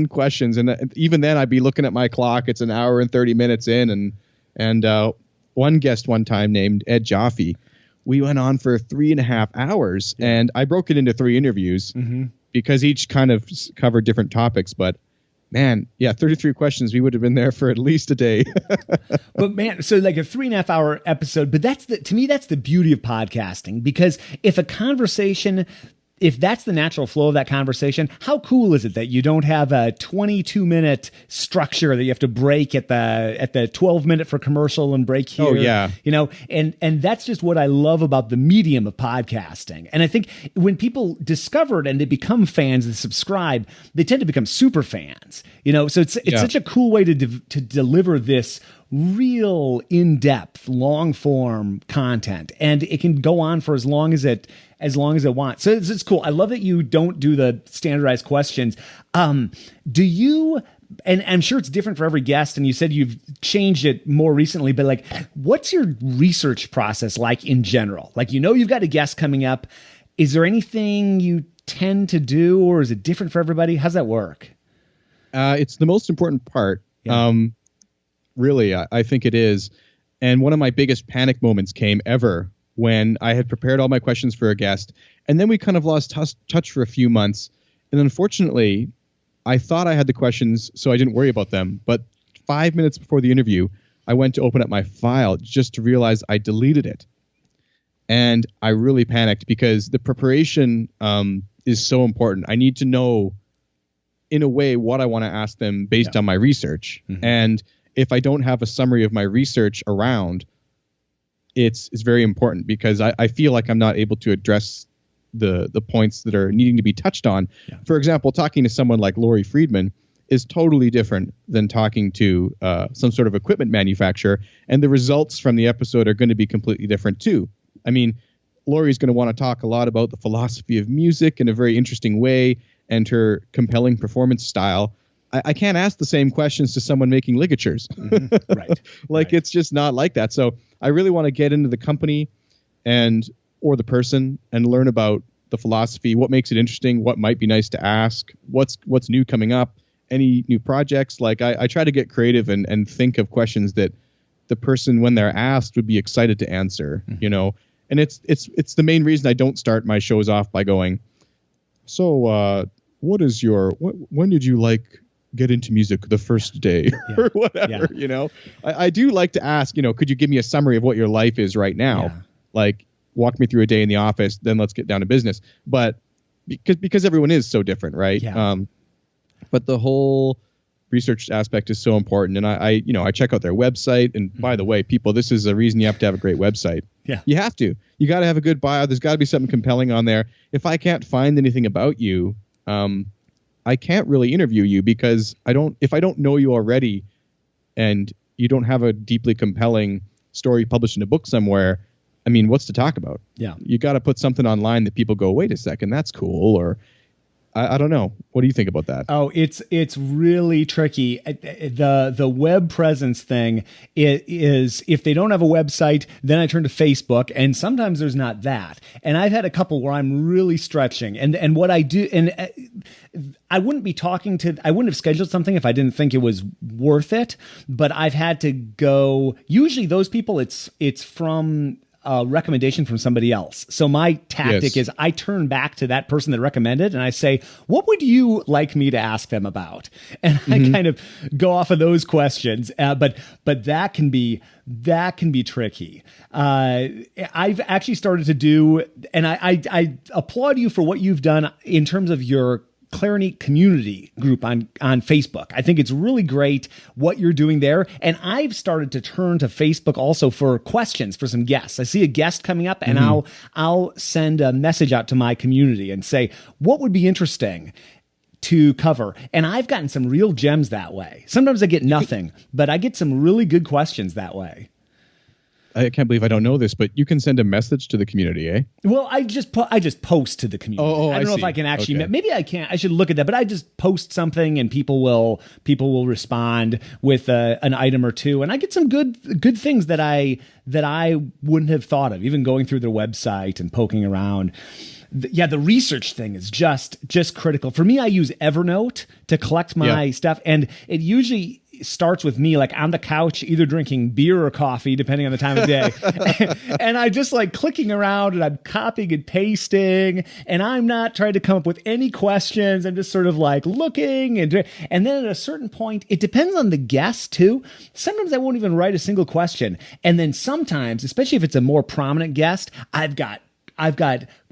Speaker 3: questions. And even then I'd be looking at my clock. It's an hour and 30 minutes in. And one guest one time named Ed Jaffe, we went on for 3.5 hours, and I broke it into 3 interviews because each kind of covered different topics. But man, 33 questions. We would have been there for at least a day.
Speaker 2: But man, so like a 3.5 hour episode, but to me, that's the beauty of podcasting, because if that's the natural flow of that conversation, how cool is it that you don't have a 22-minute structure that you have to break at the 12-minute for commercial and break here?
Speaker 3: Oh, yeah.
Speaker 2: And that's just what I love about the medium of podcasting. And I think when people discover it and they become fans and subscribe, they tend to become super fans. So it's such a cool way to deliver this real in-depth, long-form content, and it can go on for as long as it wants. So it's cool. I love that you don't do the standardized questions. Do you? And I'm sure it's different for every guest, and you said you've changed it more recently, but like, what's your research process like in general? Like, you've got a guest coming up. Is there anything you tend to do, or is it different for everybody? How's that work?
Speaker 3: It's the most important part. Yeah. Really, I think it is. And one of my biggest panic moments came ever when I had prepared all my questions for a guest, and then we kind of lost touch for a few months. And unfortunately, I thought I had the questions, so I didn't worry about them. But 5 minutes before the interview, I went to open up my file just to realize I deleted it. And I really panicked because the preparation is so important. I need to know, in a way, what I want to ask them based on my research. And if I don't have a summary of my research around, it's very important, because I feel like I'm not able to address the points that are needing to be touched on. Yeah. For example, talking to someone like Laurie Friedman is totally different than talking to some sort of equipment manufacturer, and the results from the episode are going to be completely different too. I mean, Laurie's going to want to talk a lot about the philosophy of music in a very interesting way and her compelling performance style. I can't ask the same questions to someone making ligatures. Right. It's just not like that. So I really want to get into the company or the person and learn about the philosophy, what makes it interesting, what might be nice to ask, what's new coming up, any new projects. Like I try to get creative and think of questions that the person, when they're asked, would be excited to answer, and it's the main reason I don't start my shows off by going, so when did you get into music the first day or whatever, I do like to ask, could you give me a summary of what your life is right now? Yeah. Like, walk me through a day in the office, then let's get down to business. But because everyone is so different, right? Yeah. But the whole research aspect is so important. And I check out their website. And by the way, people, this is a reason you have to have a great website. Yeah. You have to. You got to have a good bio. There's got to be something compelling on there. If I can't find anything about you, I can't really interview you, because if I don't know you already and you don't have a deeply compelling story published in a book somewhere, I mean, what's to talk about? Yeah. You got to put something online that people go, wait a second, that's cool. Or I don't know. What do you think about that?
Speaker 2: Oh, it's really tricky. The web presence thing is, if they don't have a website, then I turn to Facebook, and sometimes there's not that. And I've had a couple where I'm really stretching, and what I do, and I wouldn't have scheduled something if I didn't think it was worth it, but I've had to go. Usually those people, it's from a recommendation from somebody else. So my tactic is I turn back to that person that recommended and I say, what would you like me to ask them about? And I kind of go off of those questions. But that can be tricky. I've actually started to do, and I applaud you for what you've done in terms of your Clarinet community group on Facebook. I think it's really great what you're doing there. And I've started to turn to Facebook also for questions for some guests. I see a guest coming up and I'll send a message out to my community and say, what would be interesting to cover? And I've gotten some real gems that way. Sometimes I get nothing, but I get some really good questions that way.
Speaker 3: I can't believe I don't know this, but you can send a message to the community, eh?
Speaker 2: Well, I just post to the community.
Speaker 3: I
Speaker 2: don't know
Speaker 3: see.
Speaker 2: if I can actually.
Speaker 3: Okay.
Speaker 2: Maybe I can't. I should look at that. But I just post something, and people will respond with an item or two, and I get some good things that I wouldn't have thought of, even going through their website and poking around. The research thing is just critical for me. I use Evernote to collect my stuff, and it usually starts with me like on the couch, either drinking beer or coffee, depending on the time of day. And I just like clicking around and I'm copying and pasting, and I'm not trying to come up with any questions. I'm just sort of like looking and then at a certain point, it depends on the guest too. Sometimes I won't even write a single question. And then sometimes, especially if it's a more prominent guest, I've got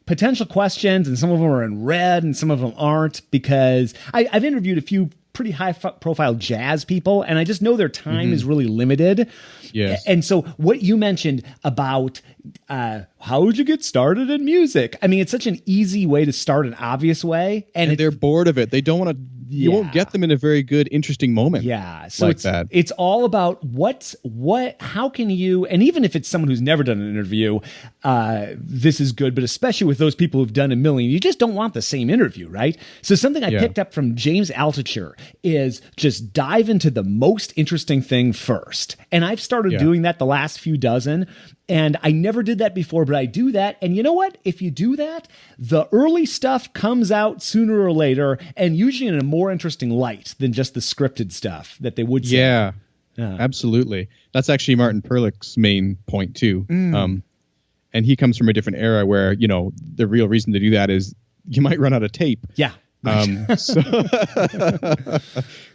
Speaker 2: potential questions, and some of them are in red and some of them aren't, because I've interviewed a few pretty high profile jazz people, and I just know their time is really limited.
Speaker 3: Yes.
Speaker 2: And so what you mentioned about how would you get started in music? I mean, it's such an easy way to start, an obvious way. And
Speaker 3: they're bored of it. They don't want to, you won't get them in a very good, interesting moment.
Speaker 2: Yeah. So
Speaker 3: like
Speaker 2: it's all about how can you, and even if it's someone who's never done an interview, this is good, but especially with those people who've done a million, you just don't want the same interview, right? So something I picked up from James Altucher is just dive into the most interesting thing first. And I've started doing that the last few dozen. And I never did that before, but I do that. And you know what? If you do that, the early stuff comes out sooner or later, and usually in a more interesting light than just the scripted stuff that they would say.
Speaker 3: Yeah, absolutely. That's actually Martin Perlich's main point too. And he comes from a different era where, the real reason to do that is you might run out of tape.
Speaker 2: Yeah.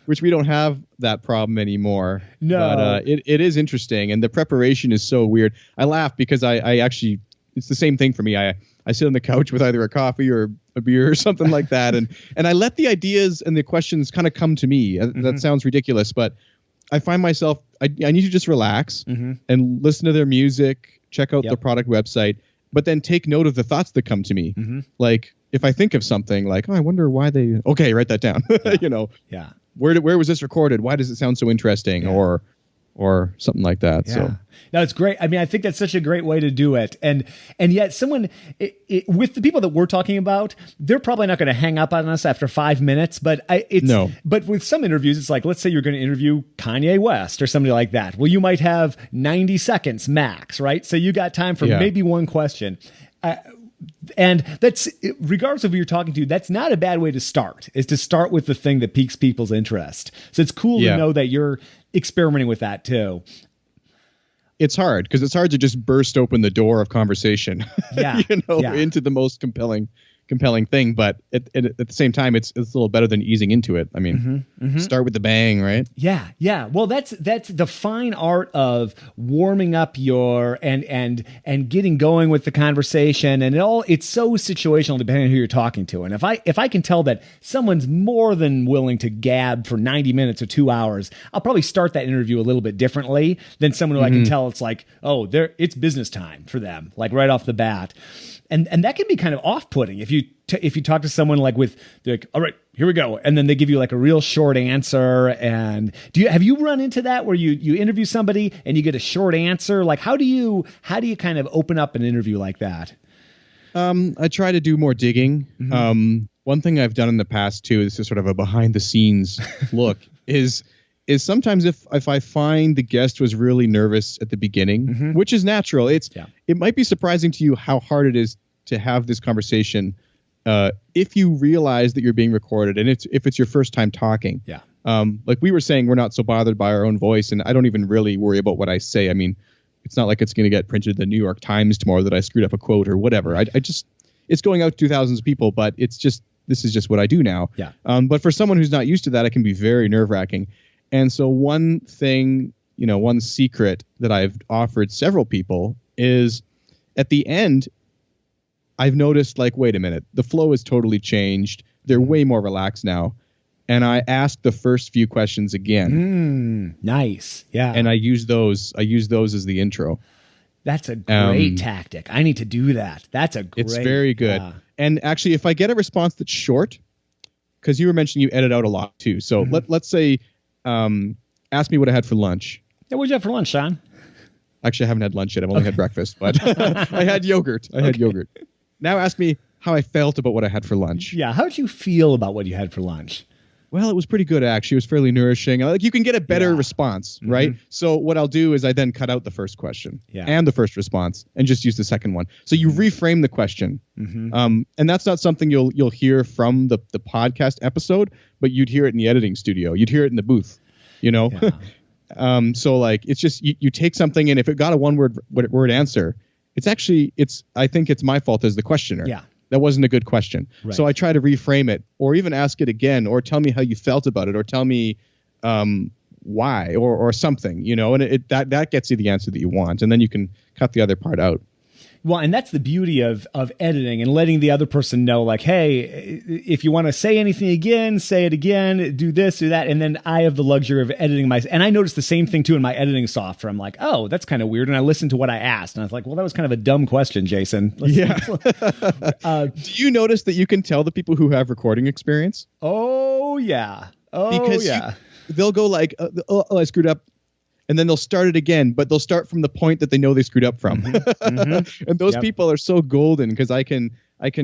Speaker 3: Which we don't have that problem anymore.
Speaker 2: No,
Speaker 3: but it is interesting, and the preparation is so weird. I laugh because I actually, it's the same thing for me. I sit on the couch with either a coffee or a beer or something like that, and I let the ideas and the questions kind of come to me. That sounds ridiculous, but I find myself I need to just relax and listen to their music, check out the product website, but then take note of the thoughts that come to me. Like, if I think of something like, I wonder why write that down. Where was this recorded? Why does it sound so interesting? Or something like that.
Speaker 2: Yeah.
Speaker 3: So
Speaker 2: no, it's great. I mean, I think that's such a great way to do it. And yet someone with the people that we're talking about, they're probably not going to hang up on us after 5 minutes, but but with some interviews, it's like, let's say you're going to interview Kanye West or somebody like that. Well, you might have 90 seconds max, right? So you got time for maybe one question. And that's, regardless of who you're talking to, that's not a bad way to start, is to start with the thing that piques people's interest. So it's cool to know that you're experimenting with that too.
Speaker 3: It's hard because it's hard to just burst open the door of conversation, into the most compelling thing. But at the same time, it's a little better than easing into it. I mean, start with the bang, right?
Speaker 2: Yeah. Yeah. Well, that's the fine art of warming up your and getting going with the conversation, and it's so situational depending on who you're talking to. And if I can tell that someone's more than willing to gab for 90 minutes or 2 hours, I'll probably start that interview a little bit differently than someone who I can tell it's like, it's business time for them, like right off the bat. And that can be kind of off-putting if you talk to someone they're like, all right, here we go, and then they give you like a real short answer. And have you run into that where you interview somebody and you get a short answer? Like how do you kind of open up an interview like that?
Speaker 3: I try to do more digging. One thing I've done in the past too, this is sort of a behind the scenes look, is sometimes if I find the guest was really nervous at the beginning, which is natural, it might be surprising to you how hard it is to have this conversation if you realize that you're being recorded, and if it's your first time talking, like we were saying, we're not so bothered by our own voice, and I don't even really worry about what I say. I mean, it's not like it's going to get printed in the New York Times tomorrow that I screwed up a quote or whatever. I just, it's going out to thousands of people, but this is just what I do now.
Speaker 2: Yeah.
Speaker 3: But for someone who's not used to that, it can be very nerve-wracking. And so one thing, one secret that I've offered several people is at the end, I've noticed, like, wait a minute, the flow has totally changed. They're way more relaxed now. And I ask the first few questions again.
Speaker 2: Nice. Yeah.
Speaker 3: And I use those as the intro.
Speaker 2: That's a great tactic. I need to do that. It's
Speaker 3: very good. Yeah. And actually, if I get a response that's short, because you were mentioning you edit out a lot too. So let's say, ask me what I had for lunch.
Speaker 2: Yeah, what'd you have for lunch, Sean?
Speaker 3: Actually, I haven't had lunch yet. I've only had breakfast, but I had yogurt. I had yogurt. Now ask me how I felt about what I had for lunch.
Speaker 2: Yeah. How did you feel about what you had for lunch?
Speaker 3: Well, it was pretty good, actually. It was fairly nourishing. Like, you can get a better response, right? So what I'll do is I then cut out the first question and the first response and just use the second one. So you reframe the question. And that's not something you'll hear from the podcast episode, but you'd hear it in the editing studio. You'd hear it in the booth, So like, it's just, you take something, and if it got a one word answer, I think it's my fault as the questioner.
Speaker 2: Yeah.
Speaker 3: That wasn't a good question.
Speaker 2: Right.
Speaker 3: So I try to reframe it, or even ask it again, or tell me how you felt about it, or tell me why, or something, and that gets you the answer that you want. And then you can cut the other part out.
Speaker 2: Well, and that's the beauty of editing and letting the other person know, like, hey, if you want to say anything again, say it again, do this, do that. And then I have the luxury of editing and I noticed the same thing too in my editing software. I'm like, oh, that's kind of weird. And I listened to what I asked, and I was like, well, that was kind of a dumb question, Jason.
Speaker 3: Do you notice that you can tell the people who have recording experience?
Speaker 2: Oh, yeah.
Speaker 3: They'll go like, I screwed up. And then they'll start it again, but they'll start from the point that they know they screwed up from. And those people are so golden, because I can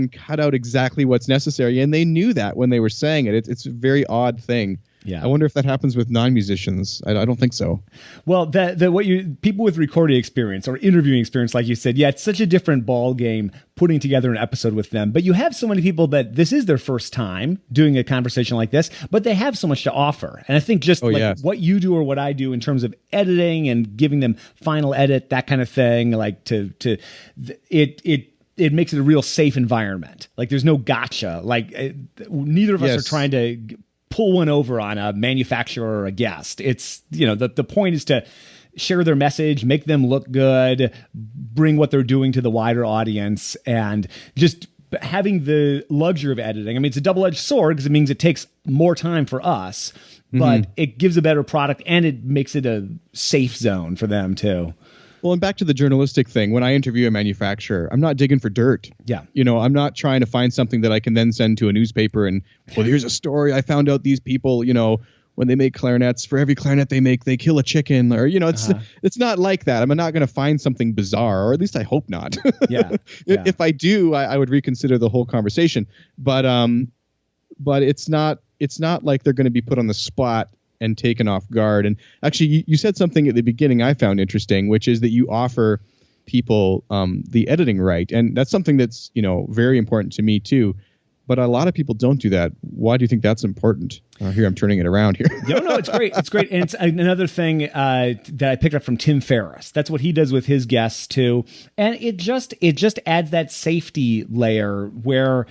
Speaker 3: cut out exactly what's necessary. And they knew that when they were saying it. It's a very odd thing. Yeah. I wonder if that happens with non-musicians. I don't think so.
Speaker 2: Well, people with recording experience or interviewing experience, like you said, it's such a different ball game putting together an episode with them. But you have so many people that this is their first time doing a conversation like this, but they have so much to offer. And I think just what you do or what I do in terms of editing and giving them final edit, that kind of thing, like it makes it a real safe environment. Like, there's no gotcha. Like, neither of us are trying to pull one over on a manufacturer or a guest. It's, the point is to share their message, make them look good, bring what they're doing to the wider audience, and just having the luxury of editing. I mean, it's a double-edged sword, because it means it takes more time for us, but it gives a better product, and it makes it a safe zone for them too.
Speaker 3: Well, and back to the journalistic thing, when I interview a manufacturer, I'm not digging for dirt.
Speaker 2: Yeah.
Speaker 3: I'm not trying to find something that I can then send to a newspaper and, well, here's a story. I found out these people, when they make clarinets, for every clarinet they make, they kill a chicken, or, it's not like that. I'm not going to find something bizarre, or at least I hope not. If I do, I would reconsider the whole conversation. But it's not like they're going to be put on the spot and taken off guard. And actually, you said something at the beginning I found interesting, which is that you offer people the editing right. And that's something that's, very important to me too. But a lot of people don't do that. Why do you think that's important? Here, I'm turning it around here.
Speaker 2: No, it's great. It's great. And it's another thing that I picked up from Tim Ferriss. That's what he does with his guests too. And it just adds that safety layer where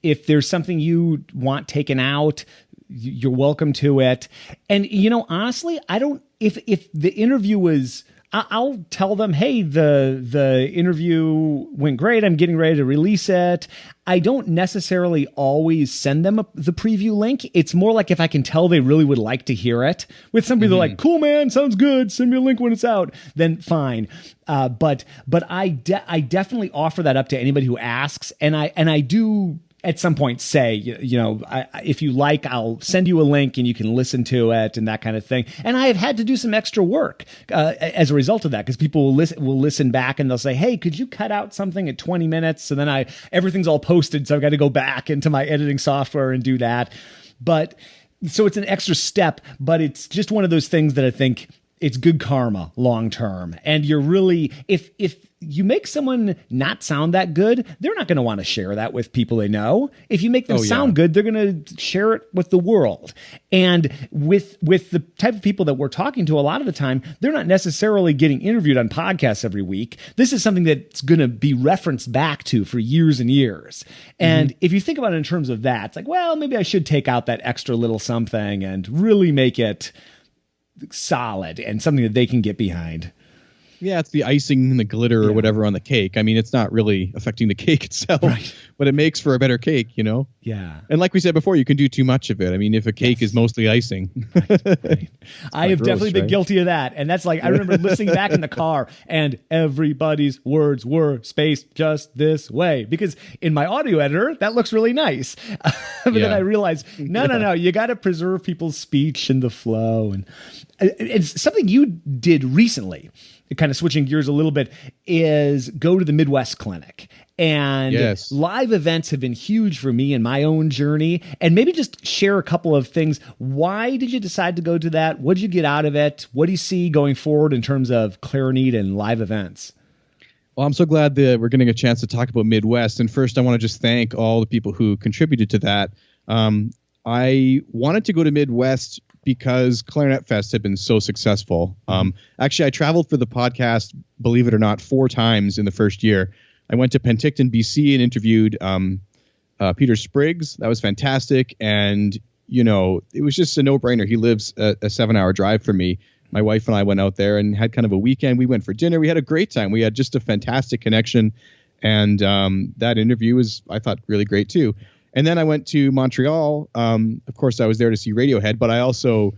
Speaker 2: if there's something you want taken out, you're welcome to it. And, honestly, if the interview was, I'll tell them, hey, the interview went great. I'm getting ready to release it. I don't necessarily always send them the preview link. It's more like if I can tell they really would like to hear it. With somebody they're like, cool, man, sounds good. Send me a link when it's out. Then fine. But I definitely offer that up to anybody who asks. And I do at some point say, if you like, I'll send you a link and you can listen to it and that kind of thing. And I have had to do some extra work as a result of that, because people will listen back and they'll say, hey, could you cut out something at 20 minutes? And then everything's all posted, so I've got to go back into my editing software and do that. But so it's an extra step, but it's just one of those things that I think it's good karma long term. And you're really, if you make someone not sound that good, they're not going to want to share that with people they know. If you make them sound good, they're going to share it with the world. And with the type of people that we're talking to, a lot of the time, they're not necessarily getting interviewed on podcasts every week. This is something that's going to be referenced back to for years and years. And if you think about it in terms of that, it's like, well, maybe I should take out that extra little something and really make it solid and something that they can get behind.
Speaker 3: Yeah, it's the icing and the glitter or whatever on the cake. I mean, it's not really affecting the cake itself, but it makes for a better cake, you know?
Speaker 2: Yeah.
Speaker 3: And like we said before, you can do too much of it. I mean, if a cake is mostly icing.
Speaker 2: Right. I have definitely been guilty of that. And that's like, I remember listening back in the car and everybody's words were spaced just this way. Because in my audio editor, that looks really nice. But then I realized, no, you got to preserve people's speech and the flow. And it's something you did recently, kind of switching gears a little bit, is go to the Midwest Clinic. And live events have been huge for me in my own journey. And maybe just share a couple of things. Why did you decide to go to that? What did you get out of it? What do you see going forward in terms of Clarineat and live events?
Speaker 3: Well, I'm so glad that we're getting a chance to talk about Midwest. And first, I want to just thank all the people who contributed to that. I wanted to go to Midwest because Clarinet Fest had been so successful. Actually, I traveled for the podcast, believe it or not, 4 times in the first year. I went to Penticton, BC, and interviewed Peter Spriggs. That was fantastic. And, you know, it was just a no-brainer. He lives a 7-hour drive from me. My wife and I went out there and had kind of a weekend. We went for dinner. We had a great time. We had just a fantastic connection. And that interview was, I thought, really great, too. And then I went to Montreal. Of course, I was there to see Radiohead, but I also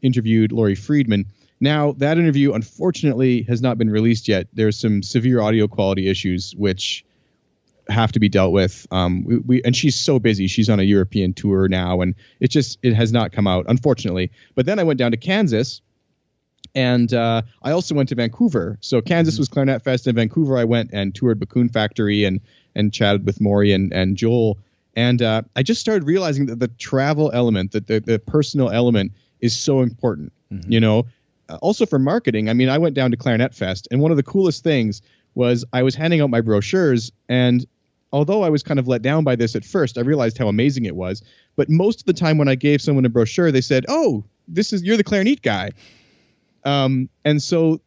Speaker 3: interviewed Laurie Friedman. Now, that interview, unfortunately, has not been released yet. There's some severe audio quality issues which have to be dealt with. And she's so busy. She's on a European tour now, and it has not come out, unfortunately. But then I went down to Kansas, and I also went to Vancouver. So Kansas was Clarinet Fest, and Vancouver I went and toured Bakun Factory and chatted with Maury and Joel. And I just started realizing that the travel element, that the personal element is so important, you know. Also for marketing, I mean, I went down to Clarinet Fest, and one of the coolest things was I was handing out my brochures, and although I was kind of let down by this at first, I realized how amazing it was. But most of the time when I gave someone a brochure, they said, "Oh, you're the Clarinet guy." And so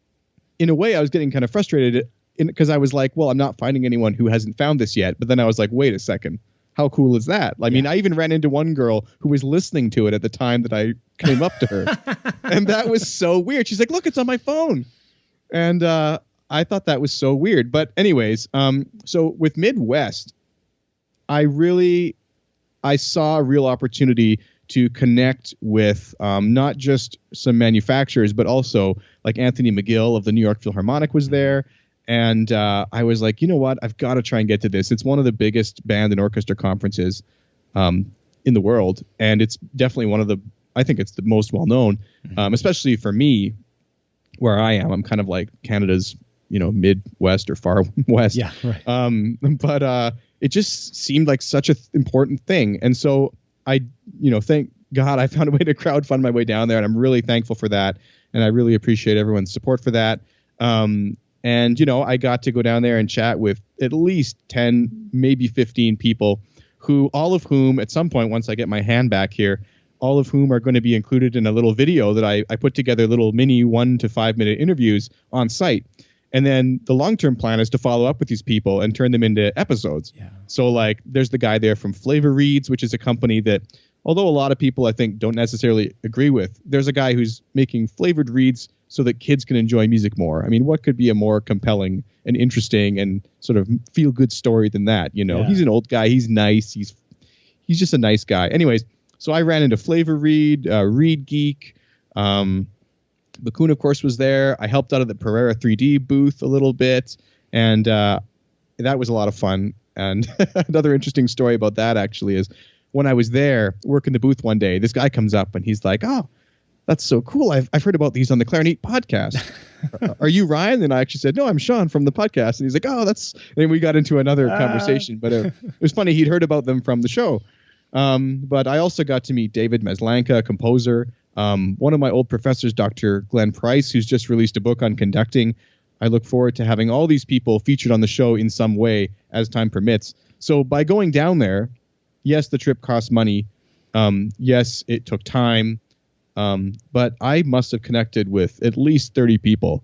Speaker 3: in a way, I was getting kind of frustrated because I was like, well, I'm not finding anyone who hasn't found this yet. But then I was like, wait a second. How cool is that? I mean, I even ran into one girl who was listening to it at the time that I came up to her. And that was so weird. She's like, look, it's on my phone. And I thought that was so weird. But anyways, so with Midwest, I saw a real opportunity to connect with not just some manufacturers, but also like Anthony McGill of the New York Philharmonic was there. And I was like, you know what? I've got to try and get to this. It's one of the biggest band and orchestra conferences in the world. And it's definitely I think it's the most well-known, especially for me, where I am. I'm kind of like Canada's, Midwest or far west.
Speaker 2: Yeah, right.
Speaker 3: But it just seemed like such an important thing. And so I, thank God I found a way to crowdfund my way down there. And I'm really thankful for that. And I really appreciate everyone's support for that. And, I got to go down there and chat with at least 10, maybe 15 people all of whom at some point, once I get my hand back here, all of whom are going to be included in a little video that I put together, little mini 1 to 5 minute interviews on site. And then the long-term plan is to follow up with these people and turn them into episodes. Yeah. So like there's the guy there from Flavor Reeds, which is a company that, although a lot of people I think don't necessarily agree with, there's a guy who's making flavored reeds so that kids can enjoy music more. I mean, what could be a more compelling and interesting and sort of feel-good story than that? He's an old guy. He's nice. He's just a nice guy. Anyways, so I ran into Flavor Reed, Reed Geek. Bakun, of course, was there. I helped out at the Pereira 3D booth a little bit, and that was a lot of fun. And another interesting story about that actually is when I was there working the booth one day, this guy comes up and he's like, "Oh, that's so cool. I've heard about these on the Clarineat podcast. Are you Ryan?" And I actually said, "No, I'm Sean from the podcast." And he's like, "Oh, that's..." And we got into another conversation, but it was funny. He'd heard about them from the show. But I also got to meet David Maslanka, a composer. One of my old professors, Dr. Glenn Price, who's just released a book on conducting. I look forward to having all these people featured on the show in some way as time permits. So by going down there, yes, the trip cost money. Yes, it took time. But I must have connected with at least 30 people,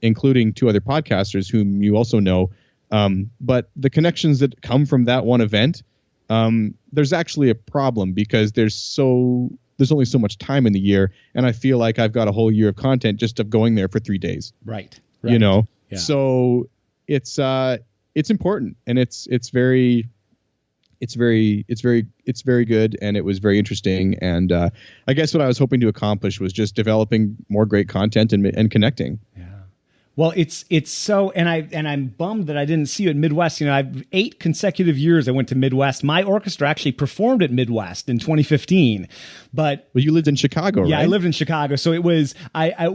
Speaker 3: including 2 other podcasters whom you also know. But the connections that come from that one event, there's actually a problem because there's only so much time in the year. And I feel like I've got a whole year of content just of going there for 3 days.
Speaker 2: Right.
Speaker 3: You know,
Speaker 2: Yeah.
Speaker 3: So it's important, and it's very good, and it was very interesting. And I guess what I was hoping to accomplish was just developing more great content and connecting.
Speaker 2: Yeah. Well, it's so, and I'm bummed that I didn't see you at Midwest. You know, I've 8 consecutive years I went to Midwest. My orchestra actually performed at Midwest in 2015, but
Speaker 3: you lived in Chicago, right?
Speaker 2: Yeah, I lived in Chicago, so I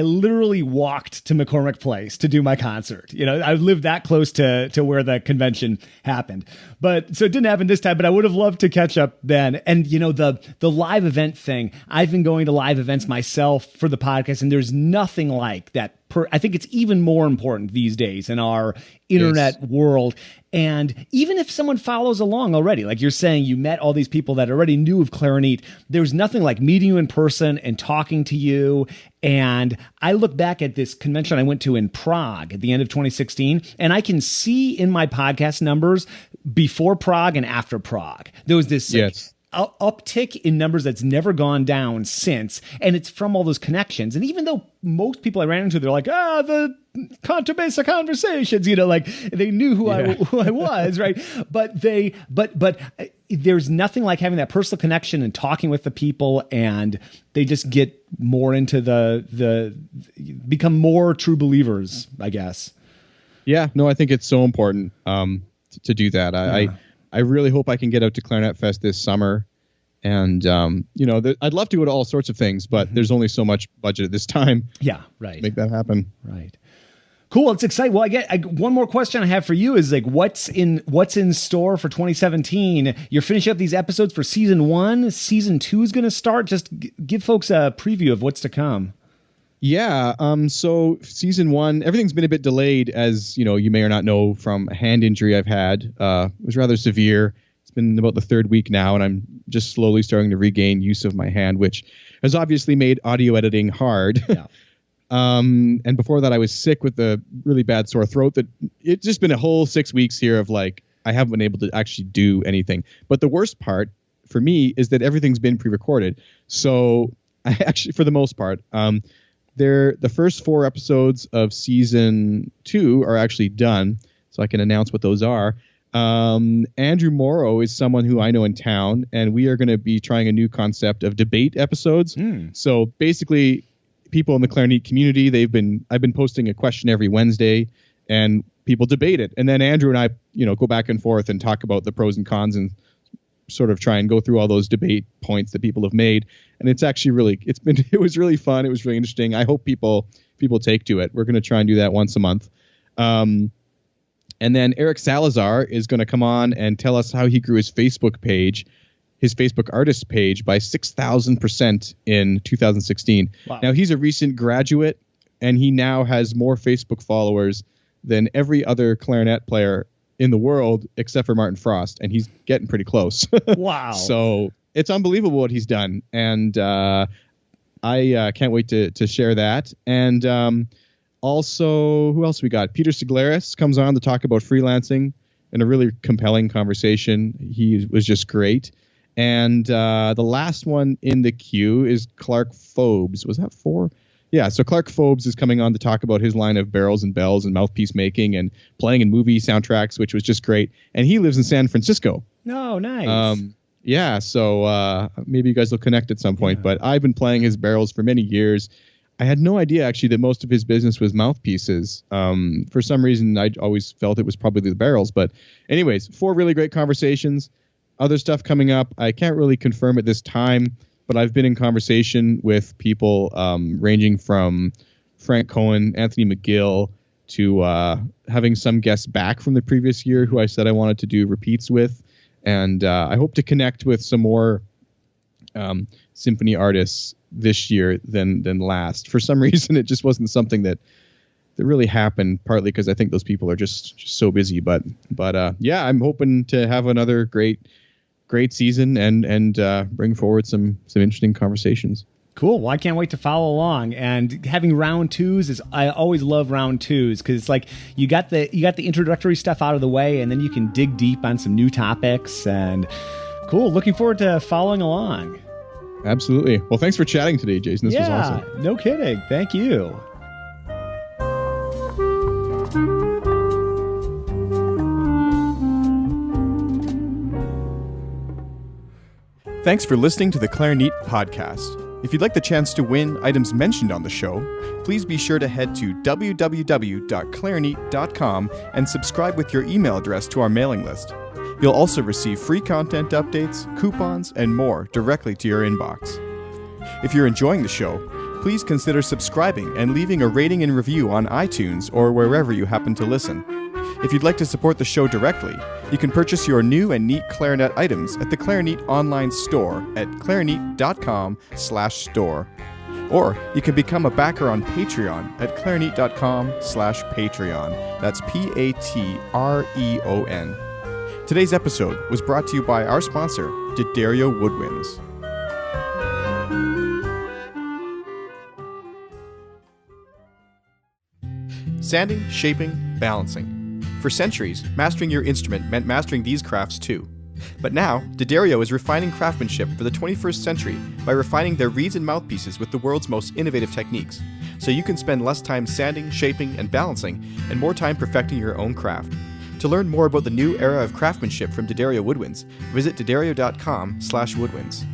Speaker 2: literally walked to McCormick Place to do my concert. You know, I lived that close to where the convention happened, but so it didn't happen this time. But I would have loved to catch up then. And you know, the live event thing. I've been going to live events myself for the podcast, and there's nothing like that. I think it's even more important these days in our internet world. And even if someone follows along already, like you're saying, you met all these people that already knew of Clarinet, there's nothing like meeting you in person and talking to you. And I look back at this convention I went to in Prague at the end of 2016, and I can see in my podcast numbers before Prague and after Prague. There was this uptick in numbers that's never gone down since, and it's from all those connections. And even though most people I ran into, they're like, the Contrabass Conversations, you know, like they knew who I was, right? But there's nothing like having that personal connection and talking with the people, and they just get more into become more true believers, I guess.
Speaker 3: Yeah, no, I think it's so important to do that. I really hope I can get out to Clarinet Fest this summer. And, you know, I'd love to go to all sorts of things, but there's only so much budget at this time.
Speaker 2: Yeah, right.
Speaker 3: To make that happen.
Speaker 2: Right. Cool. It's exciting. Well, one more question I have for you is like, what's in store for 2017? You're finishing up these episodes for season 1. Season 2 is going to start. Just give folks a preview of what's to come.
Speaker 3: Yeah. So season 1, everything's been a bit delayed, as you know, you may or not know from a hand injury I've had. It was rather severe. It's been about the 3rd week now, and I'm just slowly starting to regain use of my hand, which has obviously made audio editing hard. Yeah. And before that, I was sick with a really bad sore throat. That it's just been a whole 6 weeks here of like, I haven't been able to actually do anything. But the worst part for me is that everything's been pre-recorded. So I actually, for the most part, the first 4 episodes of season 2 are actually done, so I can announce what those are. Andrew Morrow is someone who I know in town, and we are going to be trying a new concept of debate episodes. So basically, people in the Clarinet community, I've been posting a question every Wednesday, and people debate it. And then Andrew and I, you know, go back and forth and talk about the pros and cons and sort of try and go through all those debate points that people have made. And it's actually it was really fun. It was really interesting. I hope people take to it. We're going to try and do that once a month. And then Eric Salazar is going to come on and tell us how he grew his Facebook artist page by 6,000% in 2016. Wow. Now, he's a recent graduate, and he now has more Facebook followers than every other clarinet player in the world except for Martin Frost, and he's getting pretty close.
Speaker 2: Wow.
Speaker 3: So it's unbelievable what he's done, and I can't wait to share that. And also, who else we got? Peter Siglaris comes on to talk about freelancing in a really compelling conversation. He was just great. And the last one in the queue is Clark Phobes. Was that 4? Yeah, so Clark Phobes is coming on to talk about his line of barrels and bells and mouthpiece making and playing in movie soundtracks, which was just great. And he lives in San Francisco.
Speaker 2: Oh, nice.
Speaker 3: Yeah, so maybe you guys will connect at some point. Yeah. But I've been playing his barrels for many years. I had no idea, actually, that most of his business was mouthpieces. For some reason, I always felt it was probably the barrels. But anyways, 4 really great conversations. Other stuff coming up. I can't really confirm at this time, but I've been in conversation with people ranging from Frank Cohen, Anthony McGill, to having some guests back from the previous year who I said I wanted to do repeats with. And I hope to connect with some more symphony artists this year than last. For some reason, it just wasn't something that really happened, partly because I think those people are just so busy. But yeah, I'm hoping to have another great season and bring forward some interesting conversations.
Speaker 2: Cool. Well, I can't wait to follow along. And having round twos I always love round twos because it's like you got the introductory stuff out of the way, and then you can dig deep on some new topics. And cool. Looking forward to following along.
Speaker 3: Absolutely. Well, thanks for chatting today, Jason. This was awesome.
Speaker 2: No kidding. Thank you.
Speaker 1: Thanks for listening to the Clarineat podcast. If you'd like the chance to win items mentioned on the show, please be sure to head to www.clarineat.com and subscribe with your email address to our mailing list. You'll also receive free content updates, coupons, and more directly to your inbox. If you're enjoying the show, please consider subscribing and leaving a rating and review on iTunes or wherever you happen to listen. If you'd like to support the show directly, you can purchase your new and neat clarinet items at the Clarineat online store at clarineat.com/store. Or you can become a backer on Patreon at clarineat.com/Patreon. That's Patreon. Today's episode was brought to you by our sponsor, D'Addario Woodwinds. Sanding, shaping, balancing. For centuries, mastering your instrument meant mastering these crafts too. But now, D'Addario is refining craftsmanship for the 21st century by refining their reeds and mouthpieces with the world's most innovative techniques, so you can spend less time sanding, shaping, and balancing, and more time perfecting your own craft. To learn more about the new era of craftsmanship from D'Addario Woodwinds, visit D'Addario.com/woodwinds.